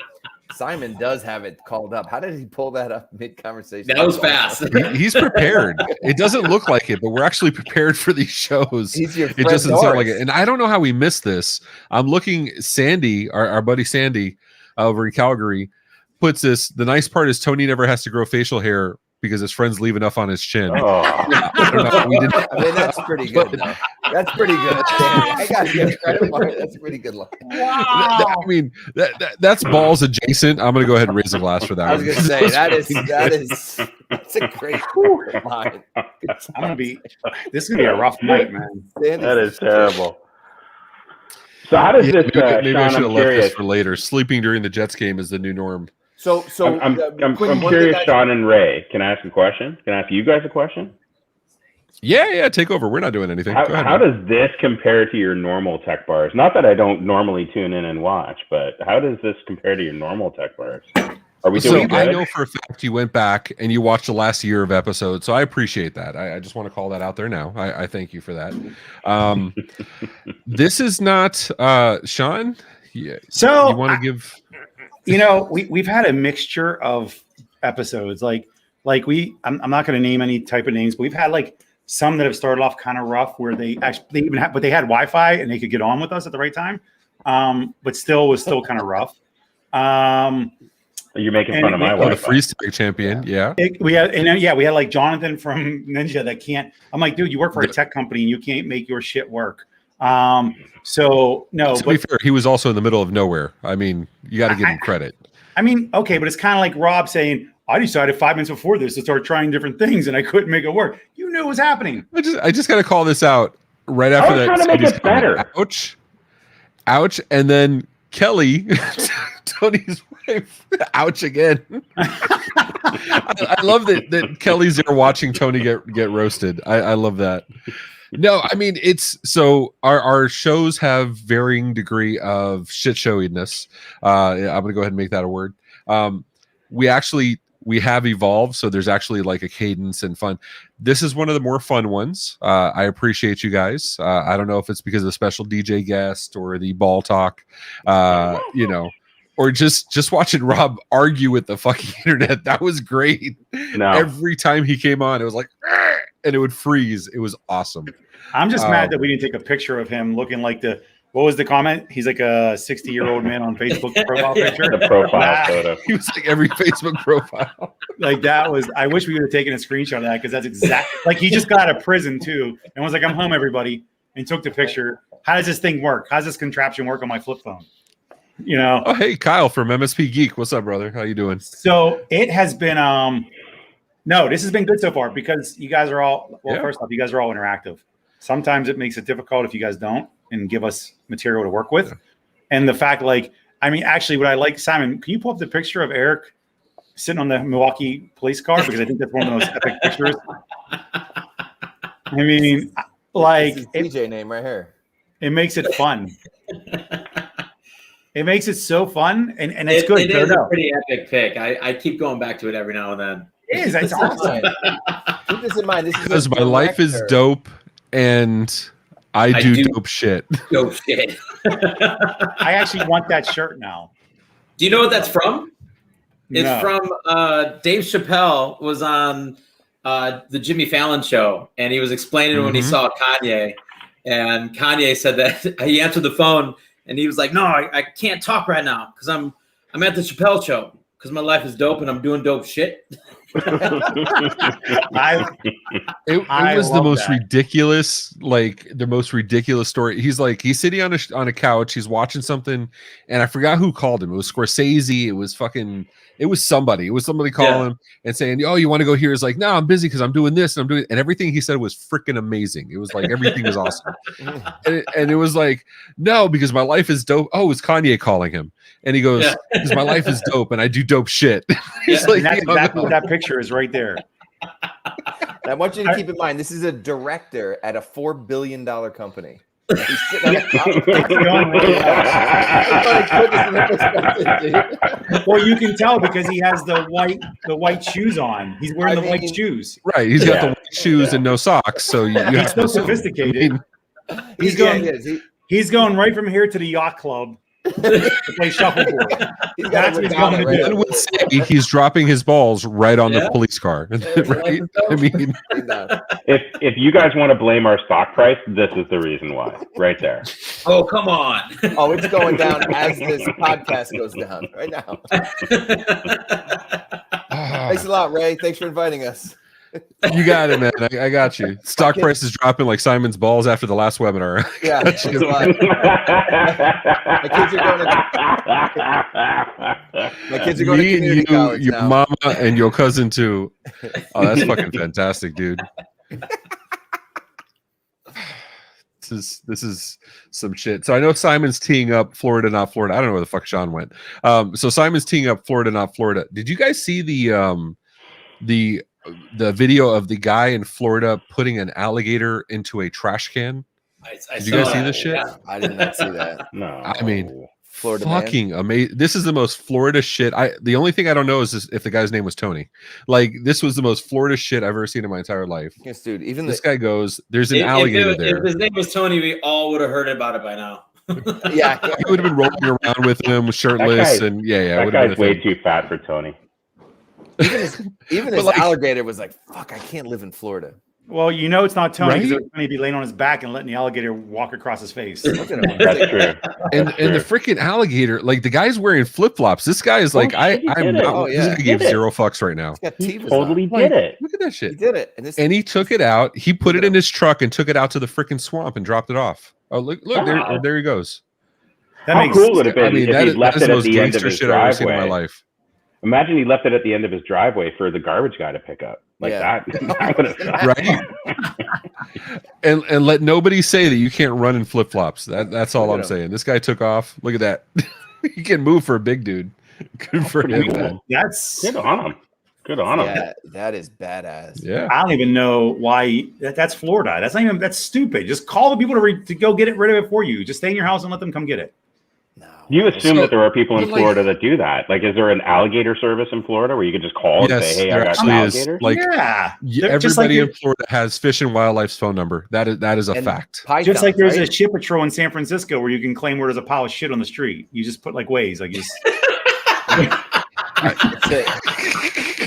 Simon does have it called up. How did he pull that up mid-conversation? That was fast. He's prepared. It doesn't look like it, but we're actually prepared for these shows. He's your It friend doesn't sound like Norris. it. And I don't know how we missed this. I'm looking, Sandy, our buddy Sandy over in Calgary, puts this. The nice part is Tony never has to grow facial hair because his friends leave enough on his chin. Oh. I don't know. We didn't. I mean, that's pretty good. Though. That's pretty good. I got to give credit, Mark. That's a pretty good line. I mean, that's balls adjacent. I'm gonna go ahead and raise a glass for that. I was gonna say that's a great line. This is gonna be a rough night, man. That is terrible. So how does this? Maybe I Sean, should have I'm left curious. this for later. Sleeping during the Jets game is the new norm. So I'm Quinn, curious, Sean and Ray. Can I ask a question? Can I ask you guys a question? Yeah, take over. We're not doing anything. Go ahead, How man. does this compare to your normal tech bars? Not that I don't normally tune in and watch, but how does this compare to your normal tech bars? Are we doing good? I know for a fact you went back and you watched the last year of episodes, so I appreciate that. I just want to call that out there now. I thank you for that. This is not Sean. Yeah. So you want to give? We've had a mixture of episodes. I'm not going to name any type of names, but we've had like some that have started off kind of rough, where they had Wi-Fi and they could get on with us at the right time, but still was kind of rough. You're making fun of my the Wi-Fi. freeze tag champion. Yeah. We had like Jonathan from Ninja that can't. I'm like, dude, you work for a tech company and you can't make your shit work. So no. To be fair, he was also in the middle of nowhere. I mean, you got to give him credit. I mean, okay, but it's kind of like Rob saying, I decided 5 minutes before this to start trying different things and I couldn't make it work. You knew it was happening. I just got to call this out right after that. I was trying to make it better. Ouch. And then Kelly, Tony's wife, ouch again. I love that Kelly's there watching Tony get roasted. I love that. No, I mean, it's so our shows have varying degree of shit showiness. I'm gonna go ahead and make that a word. We have evolved, so there's actually like a cadence and fun. This is one of the more fun ones. I appreciate you guys. I don't know if it's because of the special DJ guest or the ball talk, or just watching Rob argue with the fucking internet. That was great. No. Every time he came on, it was like, and it would freeze. It was awesome. I'm just mad that we didn't take a picture of him looking like what was the comment? He's like a 60-year-old man on Facebook profile picture. The profile photo. He was like every Facebook profile. Like that was. I wish we would have taken a screenshot of that because that's exactly like he just got out of prison too and was like, "I'm home, everybody," and took the picture. How does this thing work? How does this contraption work on my flip phone? Oh, hey, Kyle from MSP Geek. What's up, brother? How you doing? So it has been. No, this has been good so far because you guys are all. Well, first off, you guys are all interactive. Sometimes it makes it difficult if you guys don't and give us material to work with. And the fact, actually, what I like, Simon, can you pull up the picture of Eric sitting on the Milwaukee police car? Because I think that's one of those epic pictures. I mean, like DJ name right here. It makes it fun. It makes it so fun, and it's good. It is a pretty epic pick. I keep going back to it every now and then. It is. It's awesome. Keep this in mind. This is because my life is dope, and I do dope shit. Dope shit. I actually want that shirt now. Do you know what that's from? It's No. from Dave Chappelle was on the Jimmy Fallon show, and he was explaining when he saw Kanye, and Kanye said that he answered the phone, and he was like, "No, I can't talk right now because I'm at the Chappelle show because my life is dope and I'm doing dope shit." It was the most ridiculous, the most ridiculous story. He's sitting on a couch, he's watching something, and I forgot who called him. It was Scorsese. It was somebody. It was somebody calling him and saying, "Oh, you want to go here?" He's like, "No, I'm busy because I'm doing this and I'm doing," and everything he said was freaking amazing. It was like everything was awesome, and it was like, "No, because my life is dope." Oh, it's Kanye calling him, and he goes, "Because my life is dope and I do dope shit." He's like, and that's exactly what that picture is right there. I want you to keep in mind, this is a director at a $4 billion company. Well, you can tell because he has the white shoes on. He's wearing the white shoes. Right. He's got the white shoes and no socks. So you he's have so to sophisticated. He's going right from here to the yacht club to play shuffleboard. That's what he's going to do. One would say he's dropping his balls right on the police car. Right? I mean, if you guys want to blame our stock price, this is the reason why, right there. Oh, come on. Oh, it's going down as this podcast goes down right now. Thanks a lot, Ray. Thanks for inviting us. You got it, man. I got you. Stock price is dropping like Simon's balls after the last webinar. Yeah, that's a lot. My kids are going to community college your now. mama, and your cousin too. Oh, that's fucking fantastic, dude. This is some shit. So I know Simon's teeing up Florida, not Florida. I don't know where the fuck Sean went. So Simon's teeing up Florida, not Florida. Did you guys see the video of the guy in Florida putting an alligator into a trash can? Did you guys see this shit? Yeah, I did not see that. No. I mean, Florida fucking amazing. This is the most Florida shit. The only thing I don't know is if the guy's name was Tony. Like, this was the most Florida shit I've ever seen in my entire life. Yes, dude. Even this guy goes, there's an alligator there. If his name was Tony, we all would have heard about it by now. Yeah, he would have been rolling around with him, shirtless, and yeah. That guy's way too fat for Tony. Even his alligator was like, "Fuck, I can't live in Florida." Well, you know it's not Tony because Right? Tony be laying on his back and letting the alligator walk across his face. That's true. And the freaking alligator, like the guy's wearing flip flops. This guy is like, I'm not. Oh, This yeah. guy gave zero fucks right now. He totally did it. Look at that shit. He did it, And he took it out. He put it in his truck and took it out to the freaking swamp and dropped it off. Oh, look, there he goes. How cool would it have been I mean, if that he is left the it at most the end of gangster his shit I've ever seen in my driveway? life. Imagine he left it at the end of his driveway for the garbage guy to pick up. Like that would have Right? and let nobody say that you can't run in flip flops. That's all I'm saying. This guy took off. Look at that. He can move for a big dude. Good for him, man. That's good on him. Good on him. Yeah, that is badass. Yeah. I don't even know why that's Florida. That's not even that's stupid. Just call the people to go get rid of it for you. Just stay in your house and let them come get it. You assume that there are people in Florida that do that. Like, is there an alligator service in Florida where you could just call and say, "Hey, I got an alligator"? Like, yeah, everybody in Florida has Fish and Wildlife's phone number. That is a fact. Pythons, just like there's a shit patrol in San Francisco where you can claim where there's a pile of shit on the street. You just put like Waze, like just.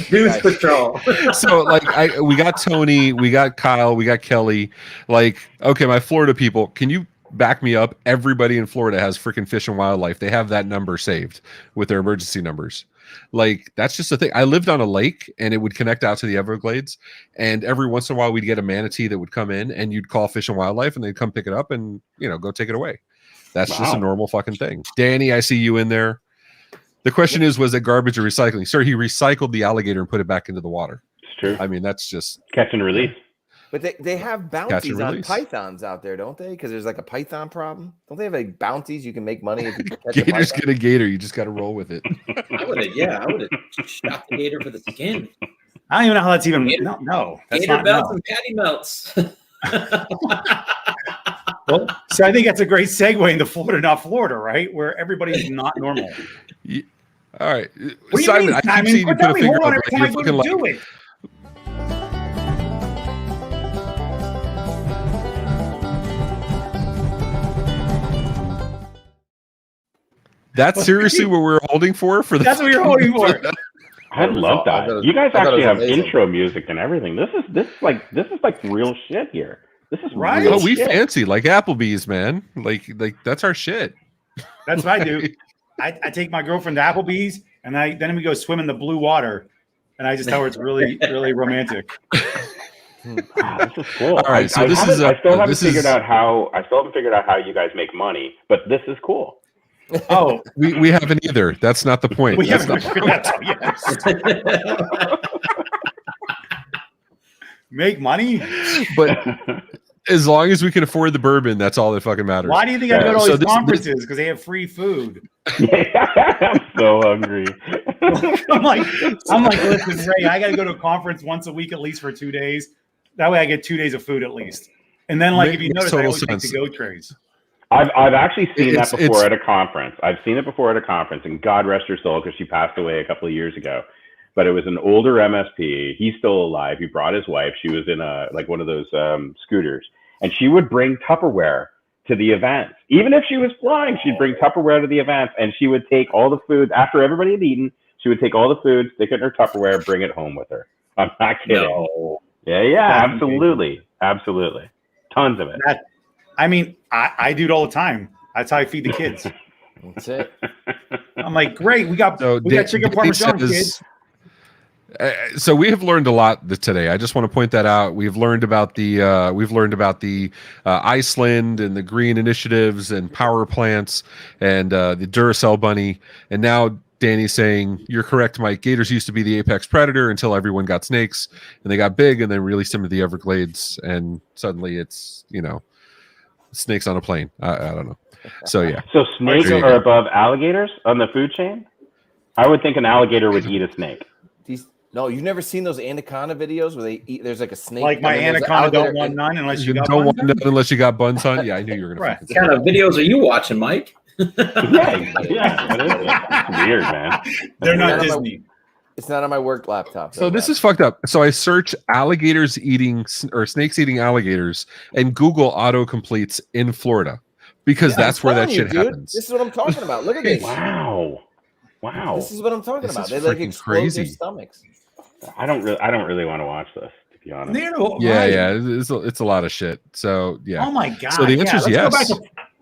News patrol. So like we got Tony, we got Kyle, we got Kelly. Like, okay, my Florida people, can you back me up? Everybody in Florida has freaking Fish and Wildlife. They have that number saved with their emergency numbers. Like, that's just the thing. I lived on a lake and it would connect out to the Everglades, and every once in a while we'd get a manatee that would come in and you'd call Fish and Wildlife and they'd come pick it up and, you know, go take it away. That's just a normal fucking thing. Danny, I see you in there. The question is, was it garbage or recycling? Sir, he recycled the alligator and put it back into the water. It's true. I mean, that's just catch and release. But they have bounties on pythons out there, don't they? Because there's like a python problem. Don't they have like bounties you can make money if you catch Gators get a gator. You just got to roll with it. I would have shot the gator for the skin. I don't even know how that's even. No, that's gator not, belts no. and patty melts. Well, so I think that's a great segue into Florida, not Florida, right? Where everybody's not normal. Yeah. All right, what do Simon. you mean, I keep Simon? seeing you put a finger Hold on, up. every time I go to do it. That's seriously what we're holding for the. That's what you're holding for. I love that. You guys actually have intro music and everything. This is like real shit here. This is right. Real Oh, we shit. fancy like Applebee's, man. Like that's our shit. That's what I do. I take my girlfriend to Applebee's, and then we go swim in the blue water, and I just tell her it's really, really romantic. Wow, this is cool. All right, so I still haven't figured out how you guys make money, but this is cool. Oh, we haven't either. That's not the point. We That's haven't figured that out yet. Make money, but as long as we can afford the bourbon, that's all that fucking matters. Why do you think I go to all So these conferences? Because they have free food. I'm so hungry. I'm like, listen, Ray, I got to go to a conference once a week at least for 2 days. That way, I get 2 days of food at least. And then, like, if you notice, I always take to-go trays. I've actually seen that before at a conference. I've seen it before at a conference, and God rest her soul, because she passed away a couple of years ago. But it was an older MSP. He's still alive. He brought his wife. She was in one of those scooters, and she would bring Tupperware to the events. Even if she was flying, she'd bring Tupperware to the events, and she would take all the food after everybody had eaten. She would take all the food, stick it in her Tupperware, bring it home with her. I'm not kidding. No. Yeah, absolutely, absolutely, tons of it. I do it all the time. That's how I feed the kids. That's it. I'm like, great, we got chicken parmesan, kids. So we have learned a lot today. I just want to point that out. We've learned about the Iceland and the green initiatives and power plants and the Duracell bunny. And now Danny's saying you're correct, Mike. Gators used to be the apex predator until everyone got snakes and they got big and then released them to the Everglades and suddenly it's snakes on a plane. I don't know. So yeah. So snakes are above alligators on the food chain? I would think an alligator would eat a snake. No, you've never seen those anaconda videos where they eat? There's like a snake. Like my anaconda don't want none unless you got buns. Unless you got buns on. Yeah, I knew you were gonna. Right. What kind of videos are you watching, Mike? Yeah. It's weird, man. They're not Disney. It's not on my work laptop. So this is fucked up. So I search alligators eating or snakes eating alligators, and Google auto completes in Florida because that's where that shit happens. This is what I'm talking about. Look at this. Wow. This is what I'm talking about. They like explode crazy. their stomachs. I don't really want to watch this, to be honest. It's a lot of shit. So yeah. Oh my god. So the answer is yes.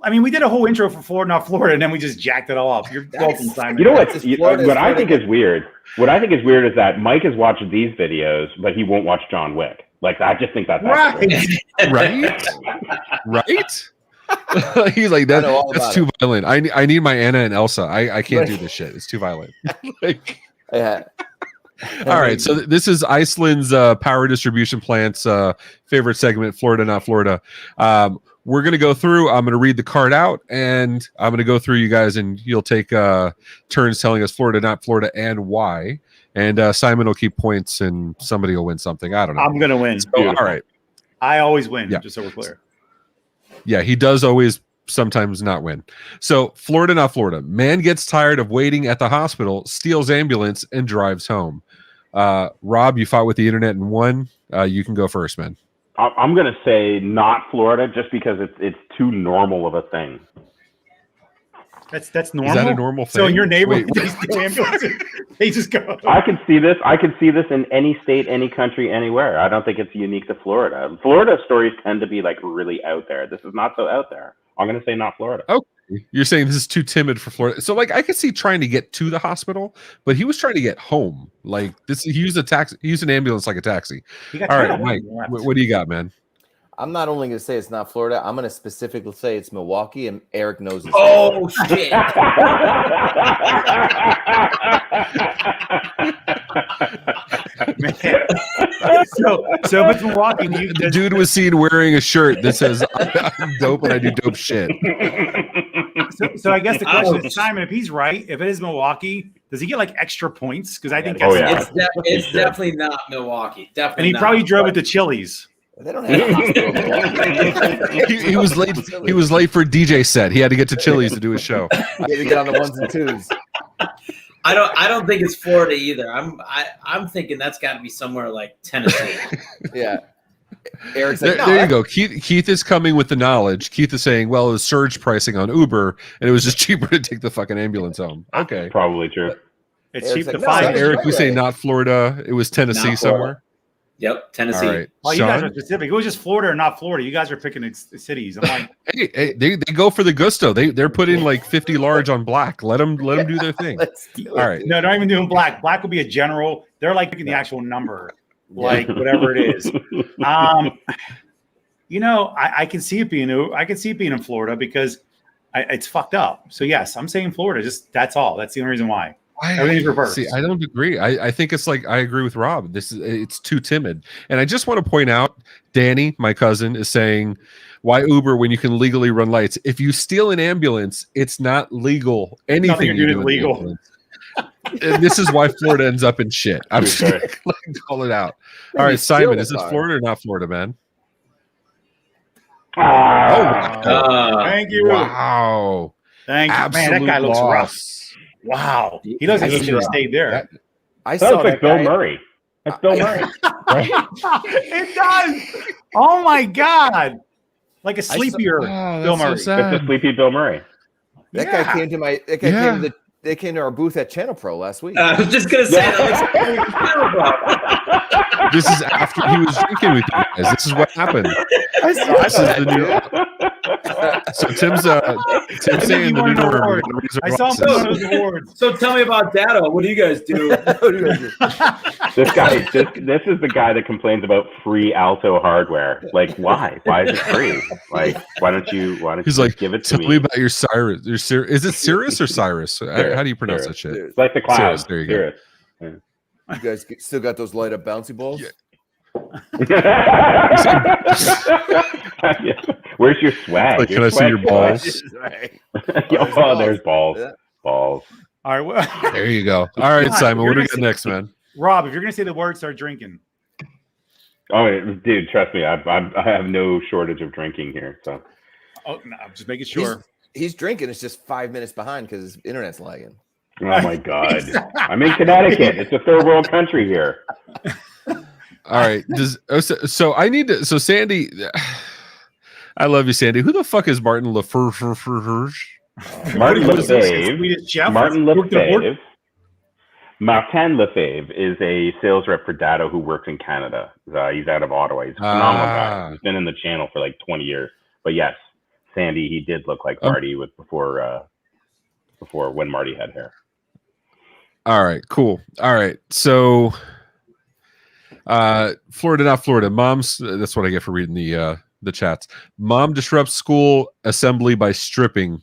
We did a whole intro for Florida, not Florida, and then we just jacked it all up. You're welcome, Simon. You know what I think is weird? What I think is weird is that Mike has watched these videos, but he won't watch John Wick. Like, I just think that's right. He's like that's too violent. I need my Anna and Elsa. I can't do this shit. It's too violent. Yeah. All right, so this is Iceland's power distribution plant's favorite segment, Florida, not Florida. We're going to go through. I'm going to read the card out, and I'm going to go through you guys, and you'll take turns telling us Florida, not Florida, and why. And Simon will keep points, and somebody will win something. I don't know. I'm going to win. So, all right. I always win, just so we're clear. Yeah, he does always sometimes not win. So Florida, not Florida. Man gets tired of waiting at the hospital, steals ambulance, and drives home. Rob, you fought with the internet and won. You can go first, man. I'm going to say not Florida just because it's too normal of a thing. That's normal. Is that a normal thing? So in your neighborhood, they just go. I can see this. In any state, any country, anywhere. I don't think it's unique to Florida. Florida stories tend to be like really out there. This is not so out there. I'm going to say not Florida. Okay. You're saying this is too timid for Florida. So like I could see trying to get to the hospital, but he was trying to get home. Like this, he used a taxi. He used an ambulance like a taxi. All right, Mike, what do you got, man? I'm not only going to say it's not Florida. I'm going to specifically say it's Milwaukee, and Eric knows this. Oh shit! So if it's Milwaukee, the dude was seen wearing a shirt that says "I'm dope and I do dope shit." So I guess the question is, Simon, if he's right, if it is Milwaukee, does he get like extra points? Because I think it's definitely not Milwaukee. Definitely, and he probably drove it to Chili's. They don't have a hospital. he was late. He was late for DJ set. He had to get to Chili's to do his show. He had to get on the ones and twos. I don't think it's Florida either. I'm thinking that's got to be somewhere like Tennessee. Yeah. Eric's like, there you go. Keith is coming with the knowledge. Keith is saying, well, it was surge pricing on Uber, and it was just cheaper to take the fucking ambulance home. Okay. Probably true. It's cheap to find. Eric, we say not Florida. It was Tennessee somewhere. Yep, Tennessee. All right. Well, you guys are specific. It was just Florida or not Florida. You guys are picking cities. I'm like, hey, they go for the gusto. They're putting like 50 large on black. Let them do their thing. All right. No, not even doing black. Black will be a general. They're like picking the actual number, like whatever it is. I can see it being. I can see it being in Florida because it's fucked up. So yes, I'm saying Florida. Just that's all. That's the only reason why. Everything's reversed. See, I don't agree. I think it's like I agree with Rob. It's too timid. And I just want to point out, Danny, my cousin, is saying, why Uber when you can legally run lights? If you steal an ambulance, it's not legal. Anything you do is legal. And this is why Florida ends up in shit. I'm just going to call it out. All right, Simon, is this Florida or not Florida, man? Thank you. Wow. Thank you. Absolute Man, that guy looks loss. rough. Wow. He looks like he should have stayed there. I saw like Bill Murray. That's Bill Murray. Right? It does. Oh my God. Like a sleepier Bill Murray. It's a sleepy Bill Murray. That guy came to they came to our booth at Channel Pro last week. I was just gonna say that. This is after he was drinking with you guys. This is what happened. I This is the new. So Tim's saying the new norm. I saw him win one of those awards. So tell me about Datto. What do you guys do? This is the guy that complains about free Alto hardware. Like, why? Why is it free? Like, why don't you He's like like, give it to tell me about your Cyrus. Is it Cirrus or Cyrus? How do you pronounce that shit? It's like the cloud. Cirrus, there you go. Cirrus. You guys still got those light up bouncy balls? Yeah. Where's your swag? Like, can I see your balls? Oh, there's balls. Yeah. Balls. All right, well, There you go. All right, Simon, what do we got next, man? Rob, if you're gonna say the word, start drinking. Oh, dude, trust me, I have no shortage of drinking here. So. Oh, no, I'm just making sure. He's drinking. It's just 5 minutes behind because his internet's lagging. Oh my God! I'm in Connecticut. It's a third world country here. All right. So I need to. So Sandy, I love you, Sandy. Who the fuck is Martin Lefebvre? Martin What is this? Lefebvre. Swedish chef? Martin Worked at work? Lefebvre. Martin Lefebvre is a sales rep for Datto who works in Canada. He's out of Ottawa. He's a phenomenal guy. He's been in the channel for like 20 years. But yes, Sandy, he did look like Marty before when Marty had hair. All right, cool. All right, so Florida, not Florida. Mom's. That's what I get for reading the chats. Mom disrupts school assembly by stripping.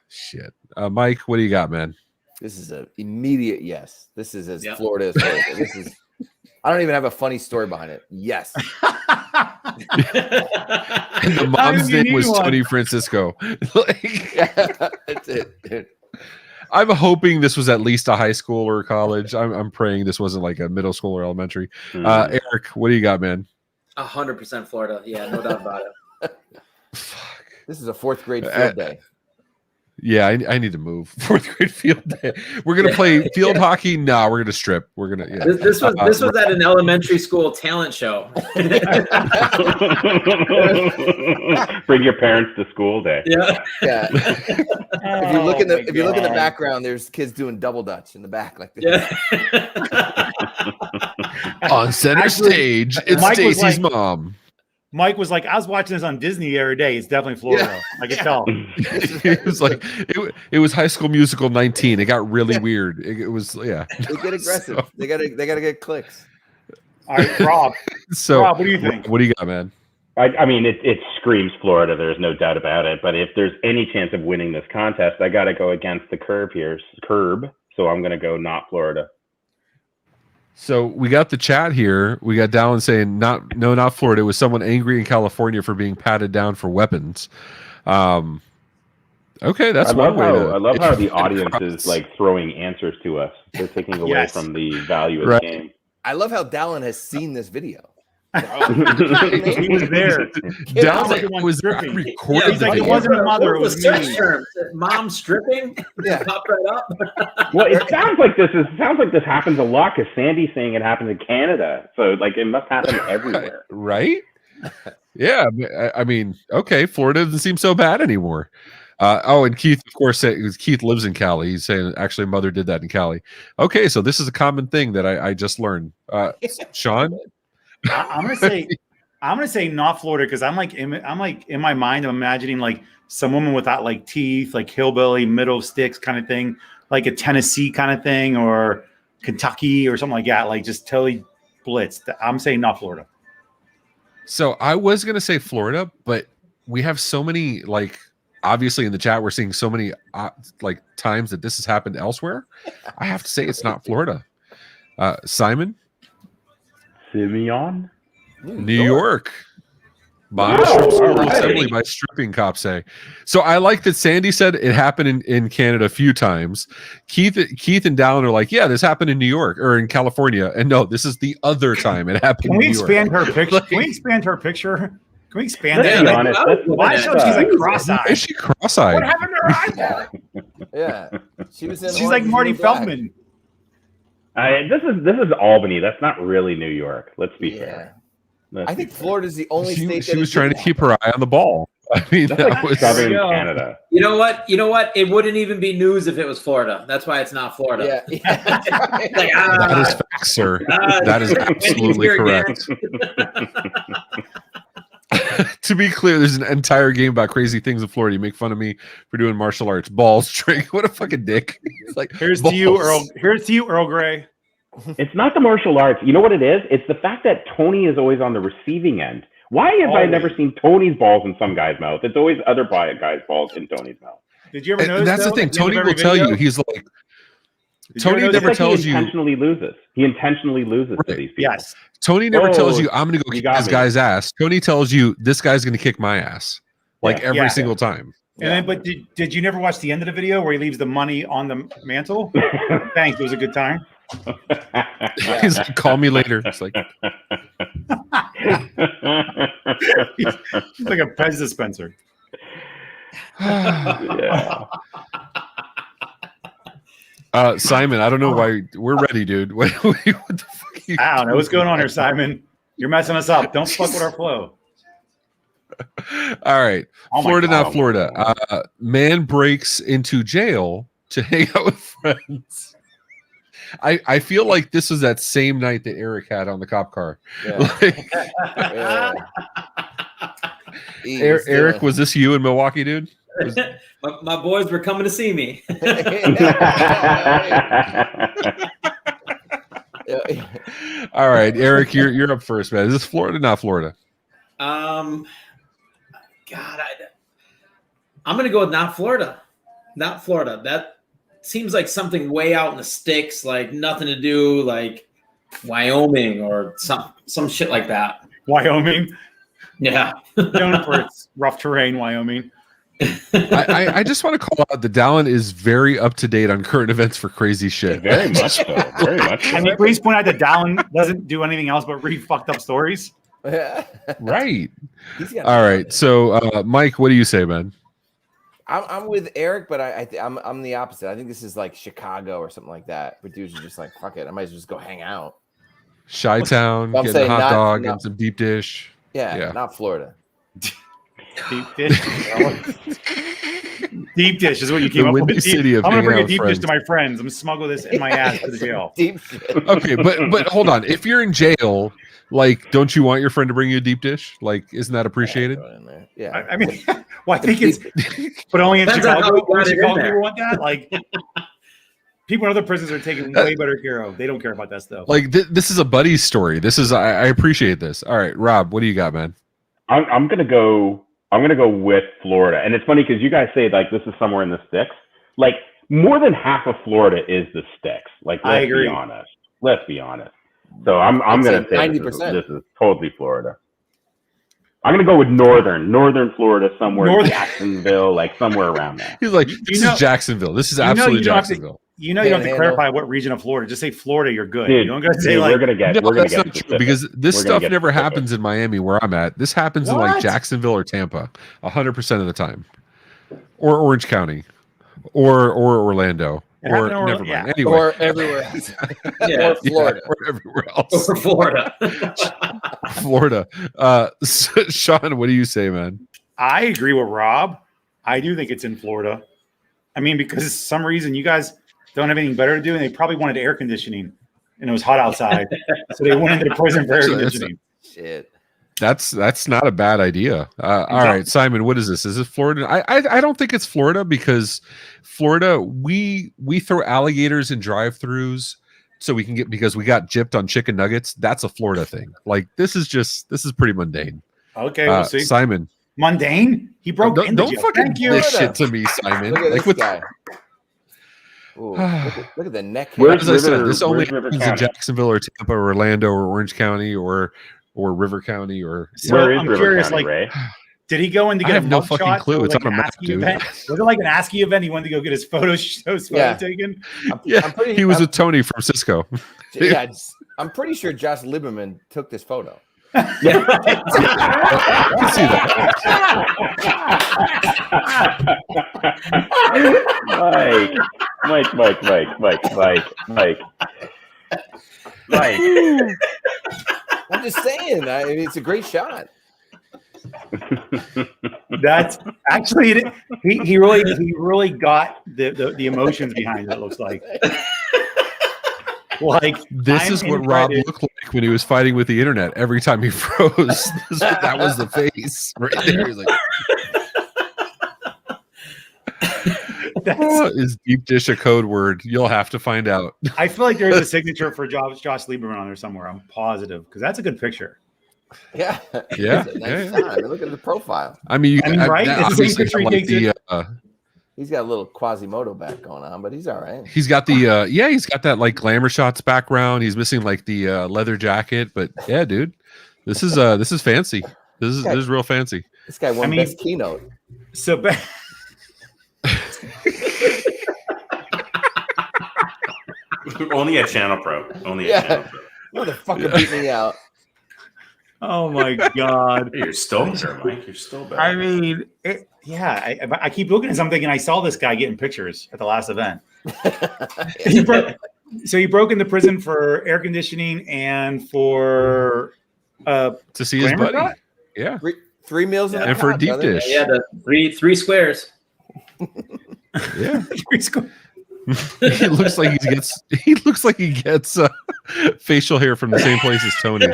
Shit, Mike, what do you got, man? This is an immediate yes. This is as Florida as Florida. This is. I don't even have a funny story behind it. Yes. And the mom's name was Tony Francisco. That's it, dude. I'm hoping this was at least a high school or college. I'm praying this wasn't like a middle school or elementary. Eric, what do you got, man? 100% Florida. Yeah, no doubt about it. Fuck. This is a 4th grade field day. Yeah, I need to move. 4th grade field day. We're gonna play field hockey. Nah, we're gonna strip. We're gonna. Yeah. This was at an elementary school talent show. Bring your parents to school day. Yeah. If you look in the background, there's kids doing double dutch in the back, like this. Yeah. On center stage, it's Stacy's mom. Mike was like, I was watching this on Disney the other day. It's definitely Florida. I can tell. It was like it was High School Musical 19. It got really weird. It was They get aggressive. So, they gotta get clicks. All right, Rob. Rob, what do you think? What do you got, man? I mean, it screams Florida. There's no doubt about it. But if there's any chance of winning this contest, I got to go against the curb here. So I'm going to go not Florida. So we got the chat here. We got Dallin saying not Florida. It was someone angry in California for being patted down for weapons. Okay, that's one way. I love how the audience is like throwing answers to us. They're taking away from the value of the game. I love how Dallin has seen this video. He was there. Dallin was recording. He's like, it wasn't a mother. It was me. Mom stripping. Yeah, pop right up. Well, it sounds like this happens a lot because Sandy's saying it happens in Canada. So like it must happen everywhere, right? Yeah, I mean, okay, Florida doesn't seem so bad anymore. And Keith, of course, Keith lives in Cali. He's saying actually, mother did that in Cali. Okay, so this is a common thing that I just learned. Sean. I'm gonna say not Florida because I'm like in my mind I'm imagining like some woman without like teeth, like hillbilly, middle sticks kind of thing, like a Tennessee kind of thing or Kentucky or something like that, like just totally blitzed. I'm saying not Florida. So I was gonna say Florida, but we have so many like obviously in the chat we're seeing so many like times that this has happened elsewhere. I have to say it's not Florida. Simon. Simeon? New York. Mom disrupts school assembly by stripping, cops say. So I like that Sandy said it happened in Canada a few times. Keith and Dallin are like, yeah, this happened in New York or in California. And no, this is the other time it happened. Can we expand her picture? Can we expand her picture? Can we expand that? Why is she like cross-eyed? Is she cross-eyed? What happened to her eyeball? Yeah. She's like Marty Feldman. This is Albany. That's not really New York. Let's be fair. I think Florida's the only state. She was trying to keep her eye on the ball. I mean, That's that like was Southern There you go. Canada. You know what? It wouldn't even be news if it was Florida. That's why it's not Florida. Yeah. That's right. Like, that is fact, sir. That is absolutely here again. correct. To be clear, there's an entire game about crazy things in Florida. You make fun of me for doing martial arts. Balls, drink. What a fucking dick. It's like Here's balls. to you, Earl. Here's to you, Earl Grey. It's not the martial arts. You know what it is? It's the fact that Tony is always on the receiving end. Why have I never seen Tony's balls in some guy's mouth? It's always other guys' balls in Tony's mouth. Did you ever notice? And that's the though, thing. at the end of Tony every will tell video? you. He's like, Did you Tony ever notice never It's like tells he you. intentionally loses. He intentionally loses to Right. these people. Yes. Tony never tells Oh, you, I'm going to go you kick got this me. guy's ass. Tony tells you, this guy's going to kick my ass. Like Yeah. every Yeah. single time. And then, but did you never watch the end of the video where he leaves the money on the mantle? Thanks. It was a good time. He's like, call me later. It's like, He's like a Pez dispenser. Yeah. Simon, I don't know why we're ready, dude. What the fuck are you I don't know what's doing? going on here, Simon. You're messing us up. Don't fuck with our flow. All right. Oh my Florida, God. not Florida. Man breaks into jail to hang out with friends. I feel like this was that same night that Eric had on the cop car. Yeah. Like, Yeah. Eric, was this you in Milwaukee, dude? Was- My boys were coming to see me. All right, Eric, you're up first, man. Is this Florida, not Florida? God, I'm gonna go with not Florida. Not Florida. That seems like something way out in the sticks, like nothing to do, like Wyoming or some shit like that. Wyoming. Yeah. Known for its rough terrain, Wyoming. I just want to call out that Dallin is very up to date on current events for crazy shit. Very much so. Very much so. And then please point out that Dallin doesn't do anything else but read fucked up stories. Right. He's got All right. So, Mike, what do you say, man? I'm with Eric, but I'm the opposite. I think this is like Chicago or something like that. But dudes are just like, fuck it, I might as well just go hang out. Chi-town, I'm getting a saying hot not- dog not- and some deep dish. Yeah. Not Florida. Deep dish. Deep dish is what you The came up windy with. city of I'm gonna hanging bring out a with deep dish friends. to my friends. I'm gonna smuggle this in my ass to the jail. Deep shit. Okay, but hold on. If you're in jail, like, don't you want your friend to bring you a deep dish? Like, isn't that appreciated? Throw it in there. Yeah. I mean, well, I think it's, but only in Depends on how Chicago. we got it in Chicago there. people want that. Like, people in other prisons are taken way better care of. They don't care about that stuff. Like, this is a buddy story. This is I appreciate this. All right, Rob, what do you got, man? I'm gonna go with Florida, and it's funny because you guys say like this is somewhere in the sticks. Like more than half of Florida is the sticks. Like I let's agree. be honest. Let's be honest. So I'm I'd gonna say say 90%. this is totally Florida. I'm gonna go with northern Florida, somewhere in Northern- Jacksonville, like somewhere around there. He's like, You this know- is Jacksonville. This is you know absolutely you don't have to- Jacksonville. You know, you don't have to Panhandle. clarify what region of Florida. Just say Florida. You're good. Dude, you don't gotta say dude, like. we're gonna get No, that's not specific. true because this We're gonna stuff get never specific. happens in Miami where I'm at. This happens in like What? Jacksonville or Tampa 100% of the time, or Orange County, or Orlando, It or happened in never Orlando, mind. yeah. Anyway, Or everywhere else. Yeah. Or Florida. or everywhere else. For Florida. Florida. Sean, what do you say, man? I agree with Rob. I do think it's in Florida. I mean, because for some reason you guys don't have anything better to do, and they probably wanted air conditioning, and it was hot outside, so they went into the prison for air That's- conditioning. Shit. That's not a bad idea. All right, Simon, what is this? Is this Florida? I don't think it's Florida because Florida we throw alligators in drive-throughs so we can get because we got gypped on chicken nuggets. That's a Florida thing. Like this is pretty mundane. Okay, we'll see. Simon, Mundane. He broke don't into jail. fucking Thank you. this shit to me, Simon. Look at Like this what? guy. Ooh, look at the neck. Where's As I said, River- this only where's River happens in County? Jacksonville or Tampa or Orlando or Orange County or River County or. So Where is I'm River curious, County, like, Ray? did he go in to I get have a no mug fucking shot clue. or It's like on a an map, ASCII dude. event? Was it like an ASCII event? He went to go get his photo Yeah. taken. Yeah, I'm pretty- he was I'm- with Tony from Cisco. Yeah, I'm pretty sure Josh Lieberman took this photo. I can see that. Mike. I'm just saying. I mean, it's a great shot. That's actually he really got the emotions behind it. It looks like this is what Rob looked like when he was fighting with the internet. Every time he froze, that was the face right there. He's like, is deep dish a code word? You'll have to find out. I feel like there's a signature for Josh Lieberman on there somewhere. I'm positive because that's a good picture. Yeah. Yeah. Nice time. Look at the profile. I mean, right? It's the same picture he takes he's got a little Quasimodo back going on, but he's all right. He's got the he's got that like glamour shots background. He's missing like the leather jacket, but yeah, dude, this is fancy. This is real fancy. This guy won best keynote. So only a Channel Pro. Only a Channel Pro. Motherfucker beat me out. Oh my God. You're still better, Mike. You're still better. I mean, I keep looking at something and I saw this guy getting pictures at the last event. He broke into prison for air conditioning and for to see his buddy. Shot? Yeah. Three meals and for a deep dish. Yeah, the three squares. Yeah. 3 squares. He looks like he gets facial hair from the same place as Tony.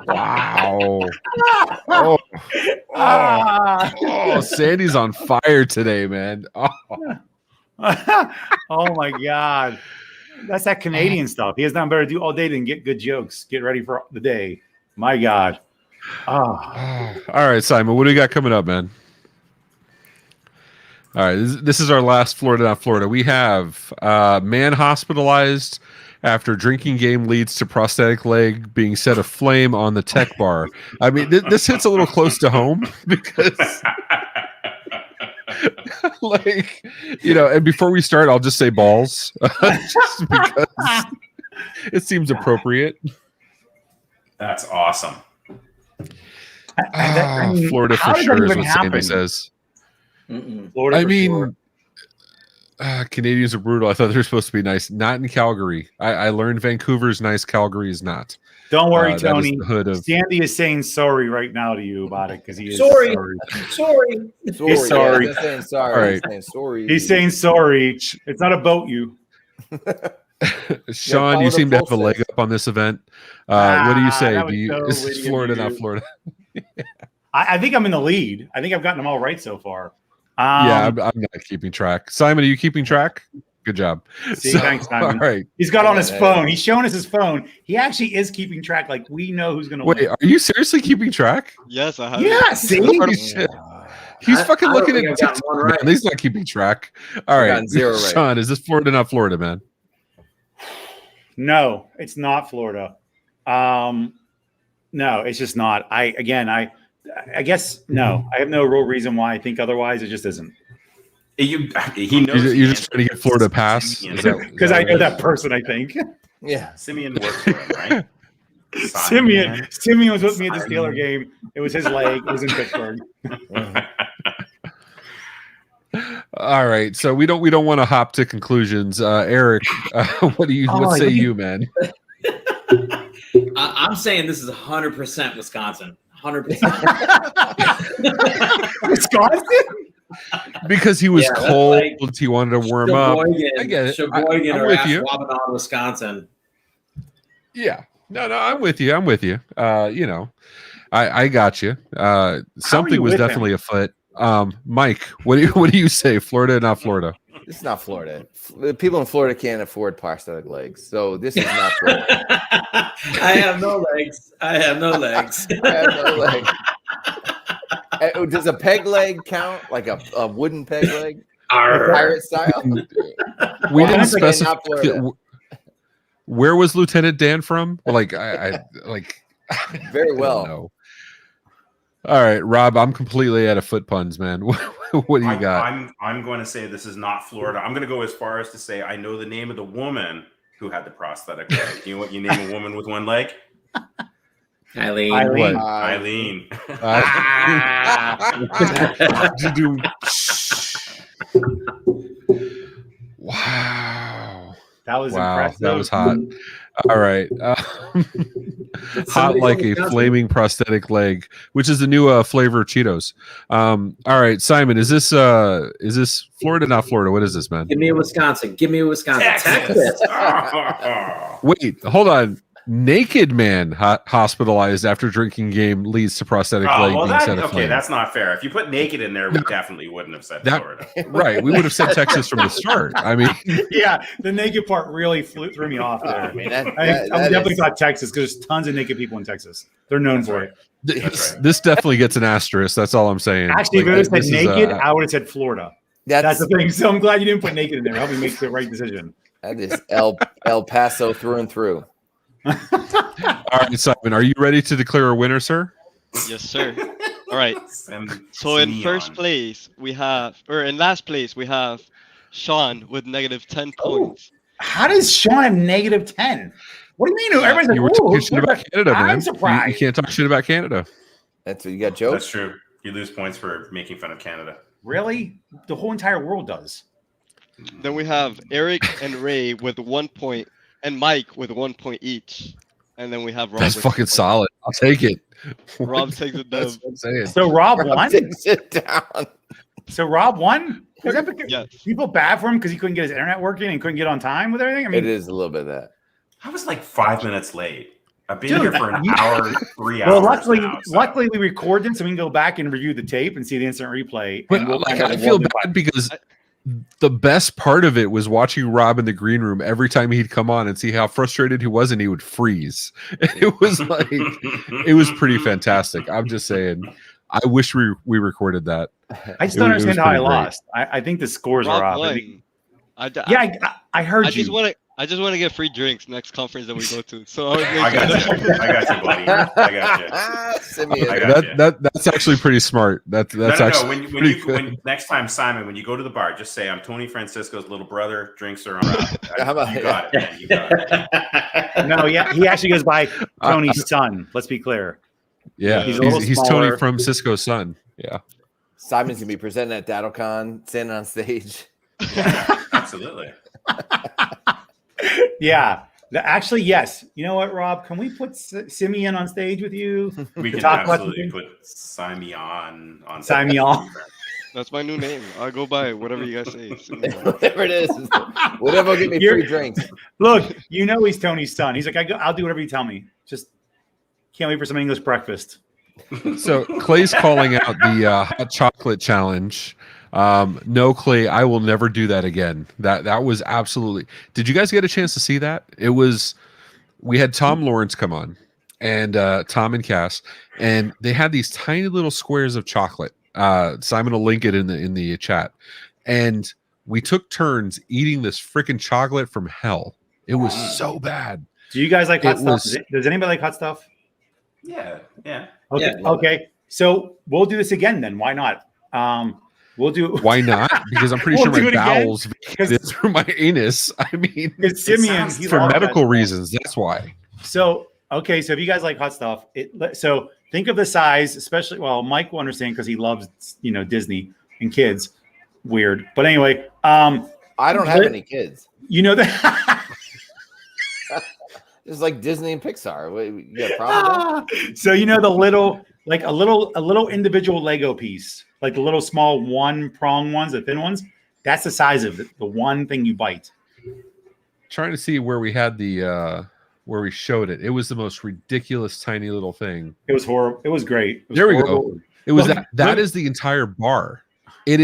Wow. Oh, Sandy's on fire today, man. Oh. Oh my God. That's that Canadian stuff. He has nothing better to do all day than get good jokes. Get ready for the day. My God. All right, Simon, what do we got coming up, man? All right, this is our last Florida Not Florida. We have man hospitalized after drinking game leads to prosthetic leg being set aflame on the tech bar. I mean, this hits a little close to home because, like, you know, and before we start, I'll just say balls just because it seems appropriate. That's awesome. Florida for sure is what Sandy says. Florida, I mean, Canadians are brutal. I thought they were supposed to be nice. Not in Calgary. I learned Vancouver's nice. Calgary is not. Don't worry, Tony. Sandy is saying sorry right now to you about it because he is sorry. He's sorry. He's saying sorry. All right. He's saying sorry. He's saying sorry. It's not about you. Sean, you seem to have a leg up on this event. What do you say? Is this Florida not Florida? I think I'm in the lead. I think I've gotten them all right so far. I'm not keeping track. Simon, are you keeping track? Good job. Thanks, Simon. All right. He's got on his phone. He's showing us his phone. He actually is keeping track. Like, we know who's going to win. Wait, are you seriously keeping track? Yes, I have. Yeah, see? He's fucking looking at TikTok, right. man. He's not keeping track. All right. Zero right. Sean, is this Florida not Florida, man? No, it's not Florida. No, it's just not. I guess no. I have no real reason why I think otherwise. It just isn't. He knows. You're just trying to get Florida pass because I know that person. I think. Yeah, Simeon works for him, right? Simeon was with me at the Steeler game. It was his leg. It was in Pittsburgh. All right, so we don't want to hop to conclusions. Eric, what say you, man? I'm saying this is 100% Wisconsin. 100%. Wisconsin? Because he was cold, like, he wanted to warm up. I get it. Sheboygan or Wabanon, Wisconsin. Yeah. No, I'm with you. You know, I got you. Something was definitely afoot. Mike, what do you say? Florida, not Florida? This is not Florida. People in Florida can't afford prosthetic legs, so this is not Florida. I have no legs. I have no legs. Does a peg leg count? Like a wooden peg leg? Pirate style? We didn't specify. Where was Lieutenant Dan from? Well, like I very well. All right, Rob, I'm completely out of foot puns, man. What do you got? I'm going to say this is not Florida. I'm going to go as far as to say I know the name of the woman who had the prosthetic leg. You know what you name a woman with one leg? Eileen. Wow. That was impressive. That was hot. All right. hot like a flaming prosthetic leg, which is the new flavor of Cheetos. All right, Simon, is this Florida? Not Florida. What is this, man? Give me a Wisconsin. Give me a Wisconsin. Texas. Wait, hold on. Naked man hospitalized after drinking game leads to prosthetic leg being set aflame. Okay, that's not fair. If you put naked in there, we definitely wouldn't have said Florida. Right, we would have said Texas from the start. I mean, yeah, the naked part really threw me off there. I mean, I definitely thought Texas because there's tons of naked people in Texas. They're known for it. This definitely gets an asterisk. That's all I'm saying. Actually, if it was said naked, I would have said Florida. That's the thing. So I'm glad you didn't put naked in there. Help me make the right decision. That is El Paso through and through. All right, Simon, are you ready to declare a winner, sir? Yes, sir. All right. So in first place we have, or in last place we have Sean with negative 10 points. How does Sean have negative 10? What do you mean? Everybody's like, you were talking shit about Canada, man. I'm surprised. You can't talk shit about Canada. That's what you got, Joe. That's true. You lose points for making fun of Canada. Really? The whole entire world does. Then we have Eric and Ray with 1 point, and Mike with 1 point each. And then we have Rob. That's fucking solid. I'll take it. Rob takes it down. So Rob won? Takes it down. So Rob won? Is that because Yes. people bad for him because he couldn't get his internet working and couldn't get on time with everything? I mean, It is a little bit of that. I was like 5 minutes late. I've been here for an hour, 3 hours. well, luckily, now, so. luckily we record this and we can go back and review the tape and see the instant replay. But and we'll like, find out I what feel we'll bad because the best part of it was watching Rob in the green room every time he'd come on and see how frustrated he was, and he would freeze. It was like, it was pretty fantastic. I'm just saying, I wish we recorded that. I just don't understand how I pretty great. lost. I think the scores Rob are off. won. I heard I you. just want to get free drinks next conference that we go to. So I was I got you. I got you, buddy. I got you. Simeon. I got you. That's actually pretty smart. That's actually When next time, Simon, when you go to the bar, just say I'm Tony Francisco's little brother. Drinks are on. How about- You got it, man. You got it. No, yeah, he actually goes by Tony's son. Let's be clear. yeah. He's a little He's smaller. Tony from Cisco's son. Yeah. Simon's gonna be presenting at DattoCon, standing on stage. Yeah, absolutely. Yeah. Actually, yes. You know what, Rob? Can we put Simeon on stage with you? We can talk about absolutely put Simeon on. Simeon. That's my new name. I'll go by whatever you guys say. Whatever it is. Whatever will get me free drinks. Look, you know he's Tony's son. He's like, I'll do whatever you tell me. Just can't wait for some English breakfast. So Clay's calling out the hot chocolate challenge. No, Clay, I will never do that again. That was absolutely. Did you guys get a chance to see that? We had Tom Lawrence come on, and Tom and Cass, and they had these tiny little squares of chocolate. Simon will link it in the chat, and we took turns eating this freaking chocolate from hell. It was so bad. Do you guys like hot stuff? Does anybody like hot stuff? Yeah. Okay. Yeah. Okay. So we'll do this again then. Why not? We'll do. Why not? Because I'm pretty We'll sure do my it again, bowels through my anus. I mean, Because Simeon, he for loves medical that. reasons. That's why. So okay, so if you guys like hot stuff, so think of the size, especially. Well, Mike will understand because he loves Disney and kids. Weird, but anyway, I don't have any kids. you know that. It's like Disney and Pixar. You got a problem with that? So the little, like a little individual Lego piece, like the little small one prong ones, the thin ones. That's the size of the one thing you bite. Trying to see where we had the where we showed it. It was the most ridiculous tiny little thing. It was horrible. It was great. It was There we horrible. go. It was Look, that is the entire bar. That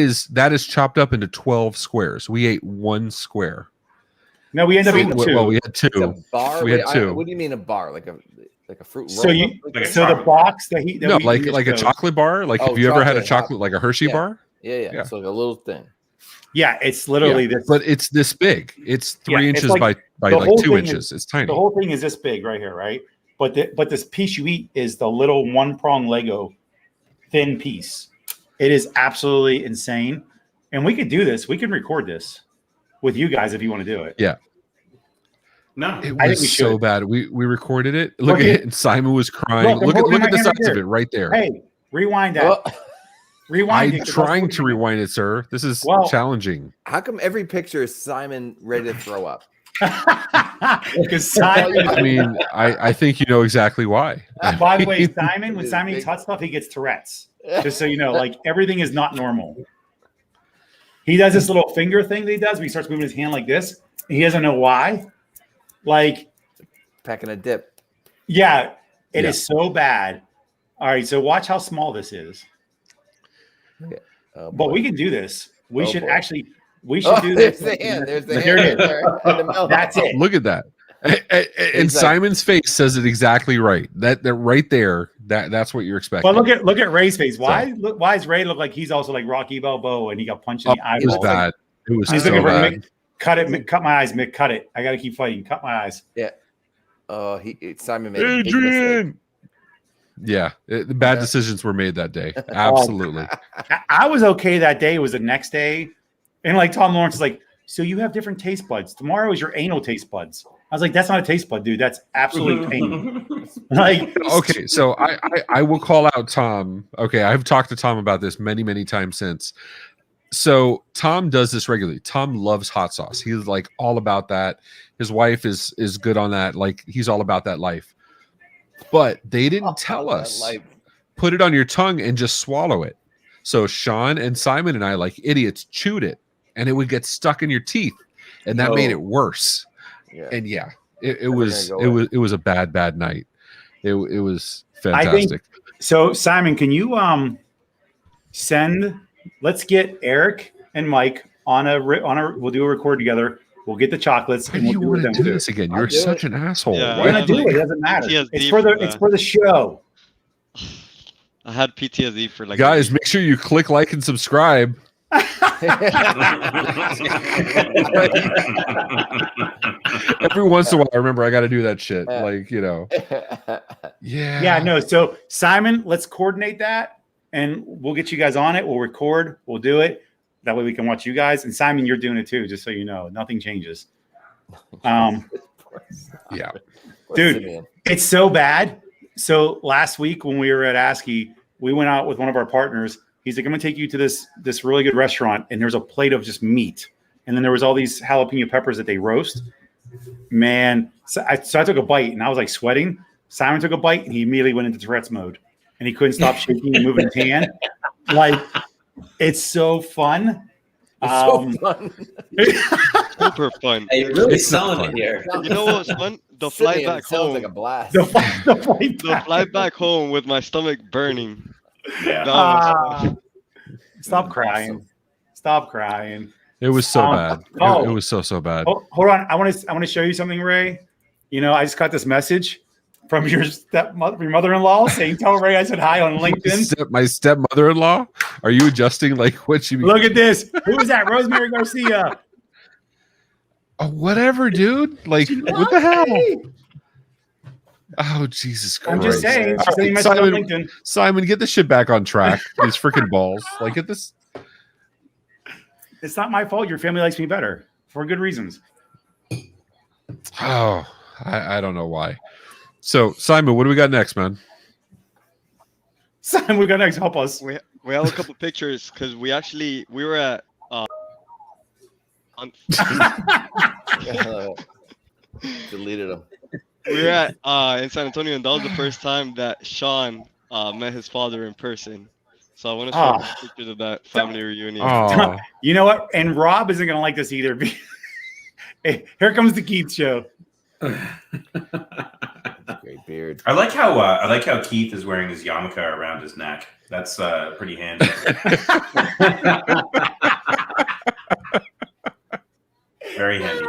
is chopped up into 12 squares. We ate one square. No, we ended up eating two. Well, we had It's a two. bar. We had two. What do you mean a bar? Like a fruit roll? So Like a so the chocolate box that he No, we like just a showed- chocolate bar. Like, Oh, have you ever had a chocolate. chocolate like a Hershey Yeah. bar? Yeah. It's like a little thing. Yeah, it's literally Yeah, this. but it's this big. It's 3 Yeah, it's inches like- by the like whole 2 thing inches. It's tiny. The whole thing is this big right here, right? But this piece you eat is the little one prong Lego thin piece. It is absolutely insane. And we could do this. We can record this with you guys if you want to do it. Yeah. No. It I think was we so should. bad. We recorded it. Look Okay. at it. And Simon was crying. Look, I'm Look holding at my the hand size right of here. it right there. Hey, rewind that. Well, Rewind it. I'm 'cause trying that's to what- rewind it, sir. This is Well- challenging. how come every picture is Simon ready to throw up? Because Simon. I mean, I think you know exactly why. By the way, Simon, when Simon eats hot stuff, he gets Tourette's. Just so you know, like everything is not normal. He does this little finger thing that he does. Where he starts moving his hand like this. And he doesn't know why. Like Packing a dip. Yeah, it is so bad. All right, so watch how small this is. Okay. Oh, but boy. we can do this. We should boy. actually. We should do this. There's the hand. There's the There hand. it is. That's it. Look at that. And Simon's face says it exactly right. That right there. That's what you're expecting. But look at Ray's face. Why does Ray look like he's also like Rocky Balboa and he got punched in the eyeball? It was bad. It was He's so looking for bad. Mick, cut it, Mick, cut my eyes, Mick, cut it. I got to keep fighting. Cut my eyes. Yeah. Oh, Simon made a big mistake. Adrian. Yeah, the bad decisions were made that day. Absolutely. I was okay that day. It was the next day, and like Tom Lawrence is like, so you have different taste buds. Tomorrow is your anal taste buds. I was like, that's not a taste bud, dude. That's absolute pain. Like, okay, so I will call out Tom. Okay, I've talked to Tom about this many times since. So Tom does this regularly. Tom loves hot sauce. He's like all about that. His wife is good on that. Like he's all about that life. But they didn't tell us. Put it on your tongue and just swallow it. So Sean and Simon and I, like idiots, chewed it, and it would get stuck in your teeth, and that made it worse. Yeah. And yeah, it was a bad night. It was fantastic. I think, so Simon, can you let's get Eric and Mike on a we'll do a record together. We'll get the chocolates. Why do you want to do this again? You're such an asshole. Yeah, We're gonna do it. It doesn't matter. PTSD It's for the show. I had PTSD for like Guys, make sure you click like and subscribe. Every once in a while, I remember I got to do that shit. Like, you know. Yeah. Yeah, no. So Simon, let's coordinate that and we'll get you guys on it. We'll record, we'll do it. That way we can watch you guys. And Simon, you're doing it too, just so you know. Nothing changes. Yeah. Dude, it's so bad. So last week when we were at ASCII, we went out with one of our partners. He's like, I'm gonna take you to this really good restaurant, and there's a plate of just meat. And then there was all these jalapeno peppers that they roast. Man, so I took a bite and I was like sweating. Simon took a bite and he immediately went into Tourette's mode. And he couldn't stop shaking and moving his hand. Like, it's so fun. So fun. super fun. Hey, you're really selling it here. You know what's fun? The flight back sounds home. like a blast. The flight back home with my stomach burning. Yeah. That was fun. Stop crying. Stop crying. It was so bad. It was so bad. Oh, hold on. I want to show you something, Ray. You know, I just got this message from your mother-in-law saying, tell Ray I said hi on LinkedIn. My stepmother-in-law? Are you adjusting like what she mean? Look at this. Who is that? Rosemary Garcia. Oh, whatever, dude. Like, what the hell? Oh, Jesus Christ. I'm just saying. She's saying Right, on LinkedIn. Simon, get this shit back on track. These freaking balls. Like, get this. It's not my fault. Your family likes me better for good reasons. Oh, I don't know why. So, Simon, what do we got next, man? Simon, we got next. Help us. We have a couple pictures because we were at Deleted them. we were at in San Antonio, and that was the first time that Sean met his father in person. So I want to show pictures of that family reunion. Oh, You know what? And Rob isn't going to like this either. Hey, here comes the Keith show. Great beard. I like how Keith is wearing his yarmulke around his neck. That's pretty handy. Very handy.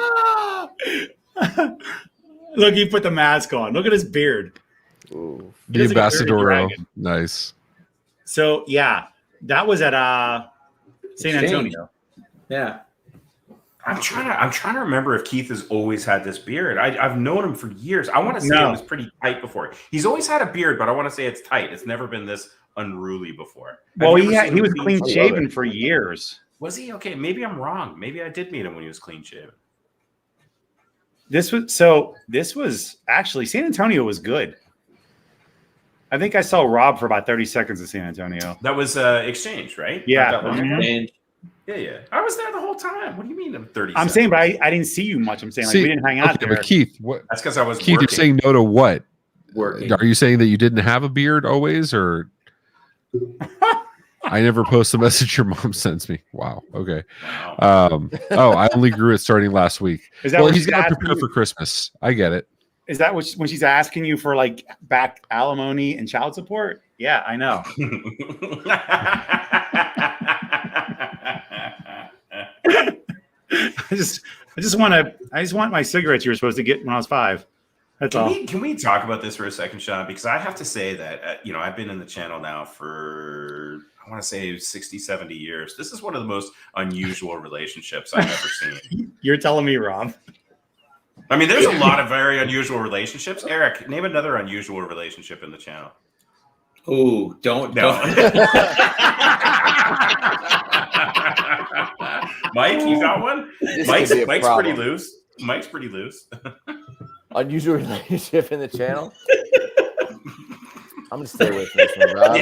Look, he put the mask on. Look at his beard. Ooh. the looks like a bearded ambassador. dragon. Nice. So yeah, that was at San Exchange. Antonio. Yeah. I'm trying to remember if Keith has always had this beard. I've known him for years. I want to say No. it was pretty tight before. He's always had a beard, but I want to say it's tight. It's never been this unruly before. Well, I've never seen he him was clean shaven. shaven for years. Was he? Okay, maybe I'm wrong. Maybe I did meet him when he was clean shaven. This was actually San Antonio was good. I think I saw Rob for about 30 seconds in San Antonio. That was exchange, right? Yeah. Not that long ago? And Yeah. I was there the whole time. What do you mean I'm 30? I'm saying, but I didn't see you much. I'm saying, like, we didn't hang out there. But Keith, what? That's because I was Keith, working. you're saying no to what? Working. Are you saying that you didn't have a beard always, or? I never post the message your mom sends me. Wow. Okay. Wow. I only grew it starting last week. Is that Well, what he's she's got to asking prepare you? for Christmas. I get it. Is that when she's asking you for like back alimony and child support? Yeah, I know. I just want my cigarettes you were supposed to get when I was 5. That's all. Can we talk about this for a second, Sean? Because I have to say that, I've been in the channel now for, I want to say 60, 70 years. This is one of the most unusual relationships I've ever seen. You're telling me, Rob. I mean, there's a lot of very unusual relationships. Eric, name another unusual relationship in the channel. Ooh, don't. Mike, you got one? Mike's pretty loose. Mike's pretty loose. Unusual relationship in the channel. I'm gonna stay away from this one, Rob.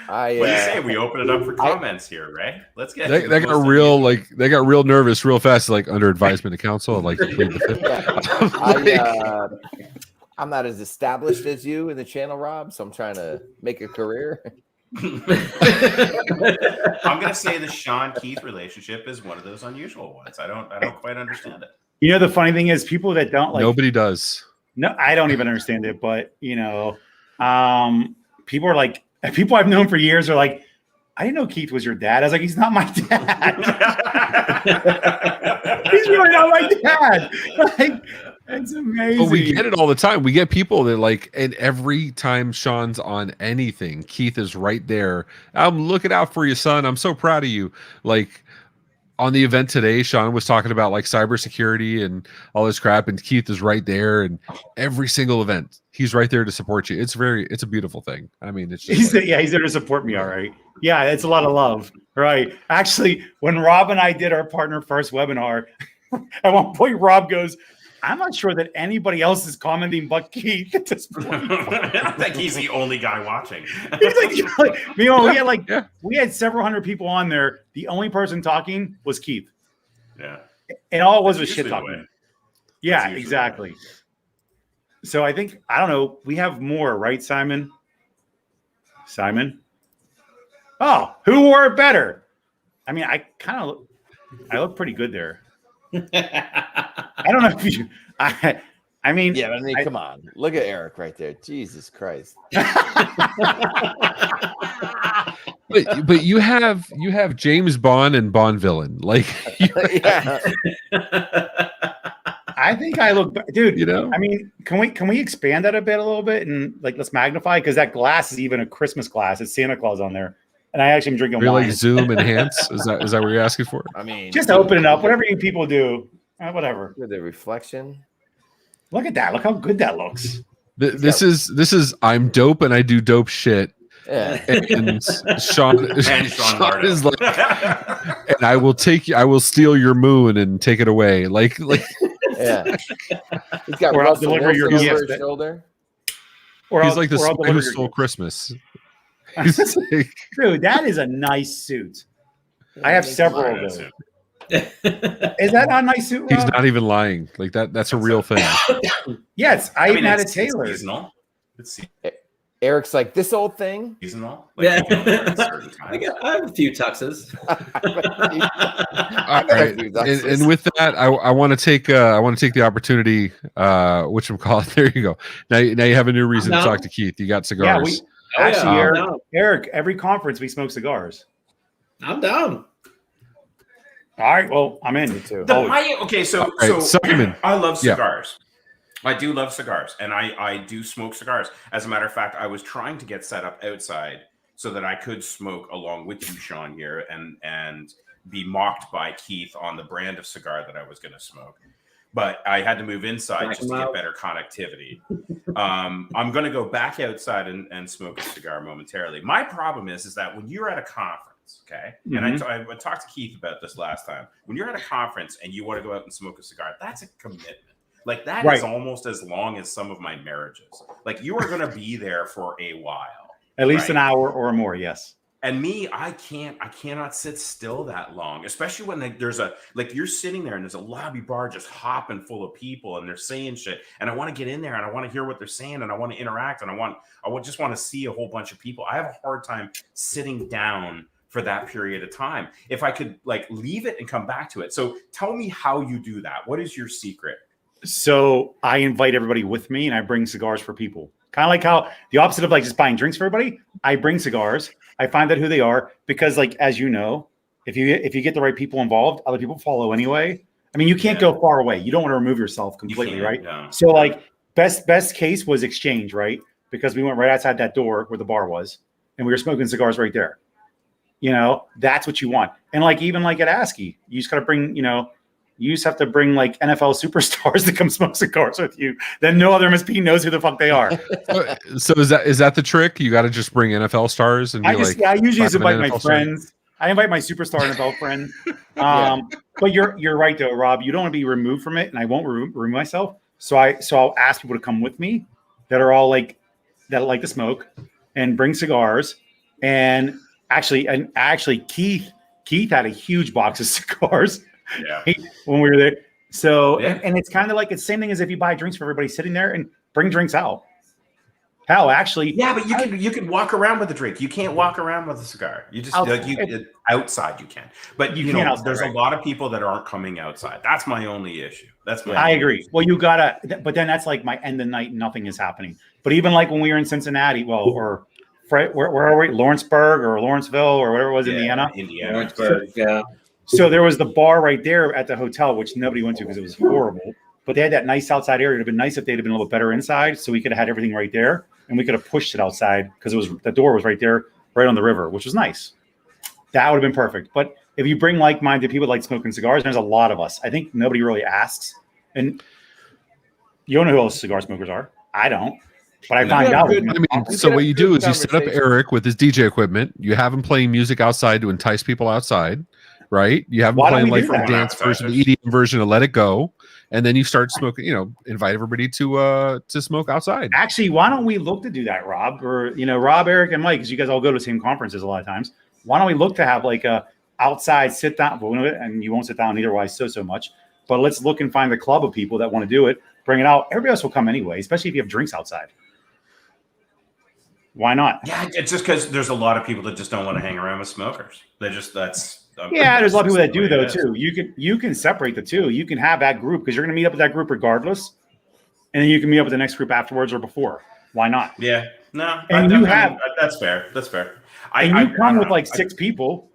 What do you say? We open it up for comments here, Ray. Let's get. They got real they got real nervous real fast, like under advisement of counsel, like to plead the fifth. I'm not as established as you in the channel, Rob, so I'm trying to make a career. I'm gonna say the Sean Keith relationship is one of those unusual ones. I don't quite understand it. You know, the funny thing is, people that don't like, nobody does. No, I don't even understand it. But people are like, people I've known for years are like, I didn't know Keith was your dad. I was like, he's not my dad. He's really not my dad. Like, it's amazing. But we get it all the time. We get people that like, and every time Sean's on anything, Keith is right there. I'm looking out for you, son. I'm so proud of you. Like on the event today, Sean was talking about like cybersecurity and all this crap, and Keith is right there. And every single event, he's right there to support you. It's a beautiful thing. I mean, it's just he's there to support me. All right. Yeah, it's a lot of love. Right. Actually, when Rob and I did our partner first webinar, at one point Rob goes, I'm not sure that anybody else is commenting but Keith at this point. I think he's the only guy watching. He's we had several hundred people on there. The only person talking was Keith. Yeah. And all it was That's shit usually the talking. way. Yeah, That's exactly. So I think, I don't know, we have more, right, Simon? Simon? Oh, who wore it better? I mean, I look pretty good there. I don't know if you. I mean, yeah, but I mean, come on, look at Eric right there. Jesus Christ! but you have James Bond and Bond villain. Like, Yeah. I think I look, dude. You know, I mean, can we expand that a little bit and like let's magnify, because that glass is even a Christmas glass. It's Santa Claus on there, and I actually am drinking you're wine. like zoom enhance. Is that what you're asking for? I mean, Just open it up, whatever you people do. Whatever. With the reflection. Look at that. Look how good that looks. This is I'm dope and I do dope shit. Yeah. And Sean Lardo. is like, and I will steal your moon and take it away. Like Yeah. He's got Or I'll Russell deliver your Wilson over gift. his shoulder. he's like the spy who stole Christmas. He's like, Dude, that is a nice suit. I have several of those. Is that not a nice suit, Rob? he's not even lying. Like that's a real thing. Yes, I even had a it's tailor. seasonal. It's Eric's like, this old thing. seasonal. Yeah. You can wear it at certain times. I have a few tuxes. All right. And with that, I want to take the opportunity. Whatchamacallit? There you go. Now you have a new reason to talk to Keith. You got cigars. Yeah, actually, yeah. Eric, every conference we smoke cigars. I'm down. All right, well, I'm in. too. So Simon. I love cigars. I do love cigars, and I do smoke cigars. As a matter of fact, I was trying to get set up outside so that I could smoke along with you, Sean, here, and be mocked by Keith on the brand of cigar that I was going to smoke. But I had to move inside just to get better connectivity. I'm going to go back outside and smoke a cigar momentarily. My problem is that when you're at a conference, okay, and I talked to Keith about this last time. When you're at a conference and you want to go out and smoke a cigar, that's a commitment. Like that is almost as long as some of my marriages. Like you are going to be there for a while. At least an hour or more, yes. And me, I cannot sit still that long, especially when there's you're sitting there and there's a lobby bar just hopping full of people and they're saying shit. And I want to get in there and I want to hear what they're saying and I want to interact and I would just want to see a whole bunch of people. I have a hard time sitting down for that period of time. If I could leave it and come back to it. So tell me how you do that. What is your secret? So I invite everybody with me and I bring cigars for people. Kind of like how the opposite of just buying drinks for everybody. I bring cigars. I find out who they are because as you know, if you get the right people involved, other people follow anyway. I mean, you can't go far away. You don't want to remove yourself completely, right? No. So best case was exchange, right? Because we went right outside that door where the bar was and we were smoking cigars right there. That's what you want. And even at ASCII, you just got to bring, you just have to bring NFL superstars to come smoke cigars with you. Then no other MSP knows who the fuck they are. So is that the trick? You got to just bring NFL stars and I usually just invite my friends. I invite my superstar NFL friend. But you're right though, Rob. You don't want to be removed from it, and I won't remove myself. So I'll ask people to come with me that are all that like to smoke and bring cigars. And actually, Keith had a huge box of cigars. Yeah. When we were there. So, and it's kind of it's the same thing as if you buy drinks for everybody sitting there and bring drinks out. Hell, actually. Yeah, but you can walk around with a drink. You can't walk around with a cigar. You just outside you can. But you know, outside, there's a lot of people that aren't coming outside. That's my only issue. I agree. Well, you gotta, but then that's my end of night, nothing is happening. But even when we were in Cincinnati, or where are we? Lawrenceburg or Lawrenceville or whatever it was, Indiana. Lawrenceburg, yeah. So there was the bar right there at the hotel, which nobody went to because it was horrible. But they had that nice outside area. It'd have been nice if they'd have been a little better inside, so we could have had everything right there, and we could have pushed it outside because the door was right there, right on the river, which was nice. That would have been perfect. But if you bring like-minded people like smoking cigars, there's a lot of us. I think nobody really asks, and you don't know who all cigar smokers are. I don't. But I find out. So what you do is you set up Eric with his DJ equipment. You have him playing music outside to entice people outside. Right, you have them playing a dance version, the EDM version of "Let It Go," and then you start smoking. Invite everybody to smoke outside. Actually, why don't we look to do that, Rob? Or Rob, Eric, and Mike, because you guys all go to the same conferences a lot of times. Why don't we look to have a outside sit down? And you won't sit down either, wise so much. But let's look and find a club of people that want to do it. Bring it out. Everybody else will come anyway, especially if you have drinks outside. Why not? Yeah, it's just because there's a lot of people that just don't want to hang around with smokers. There's a lot of people that do though too. You can separate the two. You can have that group because you're going to meet up with that group regardless, and then you can meet up with the next group afterwards or before. Why not? Yeah, no, and that's fair. That's fair. You come with 6 people.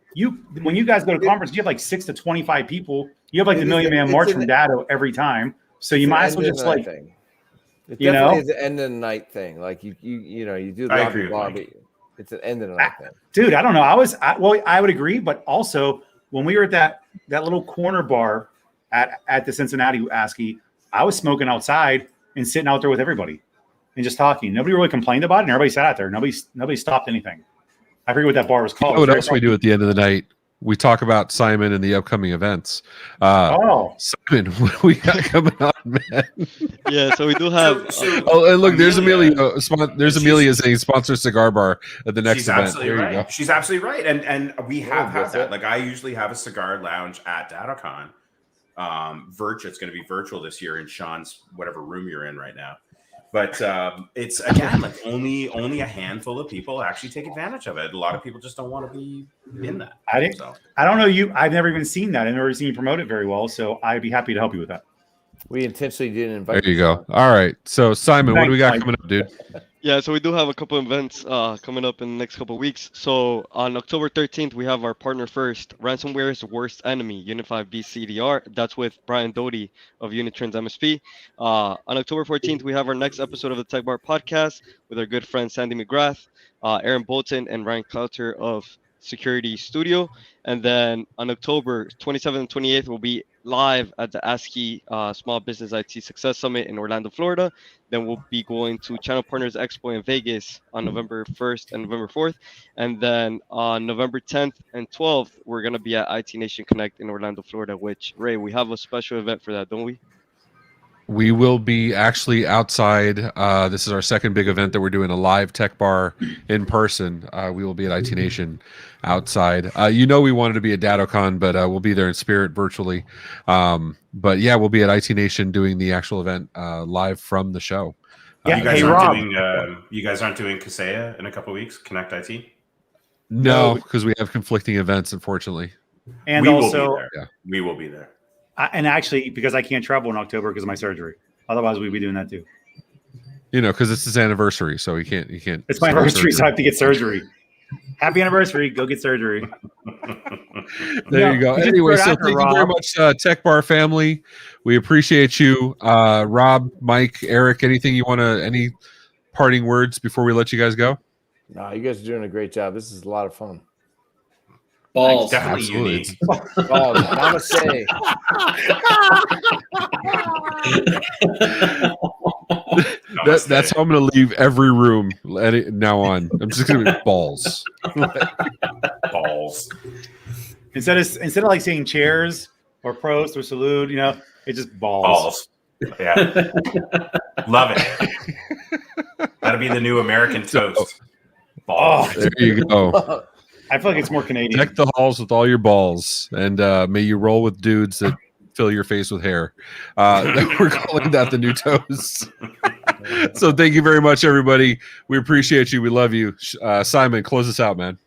When you guys go to conference, you have 6 to 25 people. You have the Million Man March from Datto every time, so you might as well just It definitely is an end of the night thing. You do the lobby. It's an end of the night thing. Dude, I don't know. I would agree, but also when we were at that little corner bar at the Cincinnati ASCII, I was smoking outside and sitting out there with everybody and just talking. Nobody really complained about it, and everybody sat out there. Nobody stopped anything. I forget what that bar was called. What else we do at the end of the night? We talk about Simon and the upcoming events. Simon, what do we got coming on, man? Yeah, so we do have. And look, there's Amelia. There's Amelia saying sponsor Cigar Bar at the next event. Absolutely right. She's absolutely right, and we have had that. I usually have a cigar lounge at DattoCon. It's going to be virtual this year in Sean's whatever room you're in right now. But it's again only a handful of people actually take advantage of it. A lot of people just don't want to be in that. I don't know. I've never even seen that. I've never seen you promote it very well. So I'd be happy to help you with that. We intentionally didn't invite. There you go. All right. So Simon, what do we got coming up, dude? Yeah, so we do have a couple of events coming up in the next couple of weeks. So on October 13th, we have our partner first, Ransomware's Worst Enemy, Unified BCDR. That's with Brian Doty of Unitrends MSP. On October 14th, we have our next episode of the Tech Bar podcast with our good friend Sandy McGrath, Aaron Bolton, and Ryan Clouter of Security Studio. And then on October 27th and 28th, we'll be live at the ASCII Small Business IT Success Summit in Orlando, Florida. Then we'll be going to Channel Partners Expo in Vegas on November 1st and November 4th. And then on November 10th and 12th, we're going to be at IT Nation Connect in Orlando, Florida, which, Ray, we have a special event for that, don't we? We will be actually outside. This is our second big event that we're doing, a live tech bar in person. We will be at IT Nation outside. We wanted to be at DattoCon, but we'll be there in spirit virtually. But yeah, we'll be at IT Nation doing the actual event live from the show. Yeah, You guys hey, aren't Rob. doing you guys aren't doing Kaseya in a couple of weeks. Connect IT. No, because we have conflicting events, unfortunately. And we also, will be there. Yeah. We will be there. and actually, because I can't travel in October because of my surgery. Otherwise, we'd be doing that too. Because it's his anniversary, so he can't. It's my anniversary, so I have to get surgery. Happy anniversary! Go get surgery. There you go. Anyway, so thank you very much, Tech Bar family. We appreciate you, Rob, Mike, Eric. Anything you want to? Any parting words before we let you guys go? No, you guys are doing a great job. This is a lot of fun. Balls. Definitely Absolutely. unique. Oh, namaste. That's how I'm going to leave every room now on. I'm just going to be balls. Balls. Instead of like saying cheers or prost or salute, it's just balls. Balls. Yeah. Love it. That'll be the new American toast. Balls. There you go. I feel like it's more Canadian. Deck the halls with all your balls, and may you roll with dudes that fill your face with hair. We're calling that the new toast. So thank you very much, everybody. We appreciate you. We love you. Simon, close us out, man.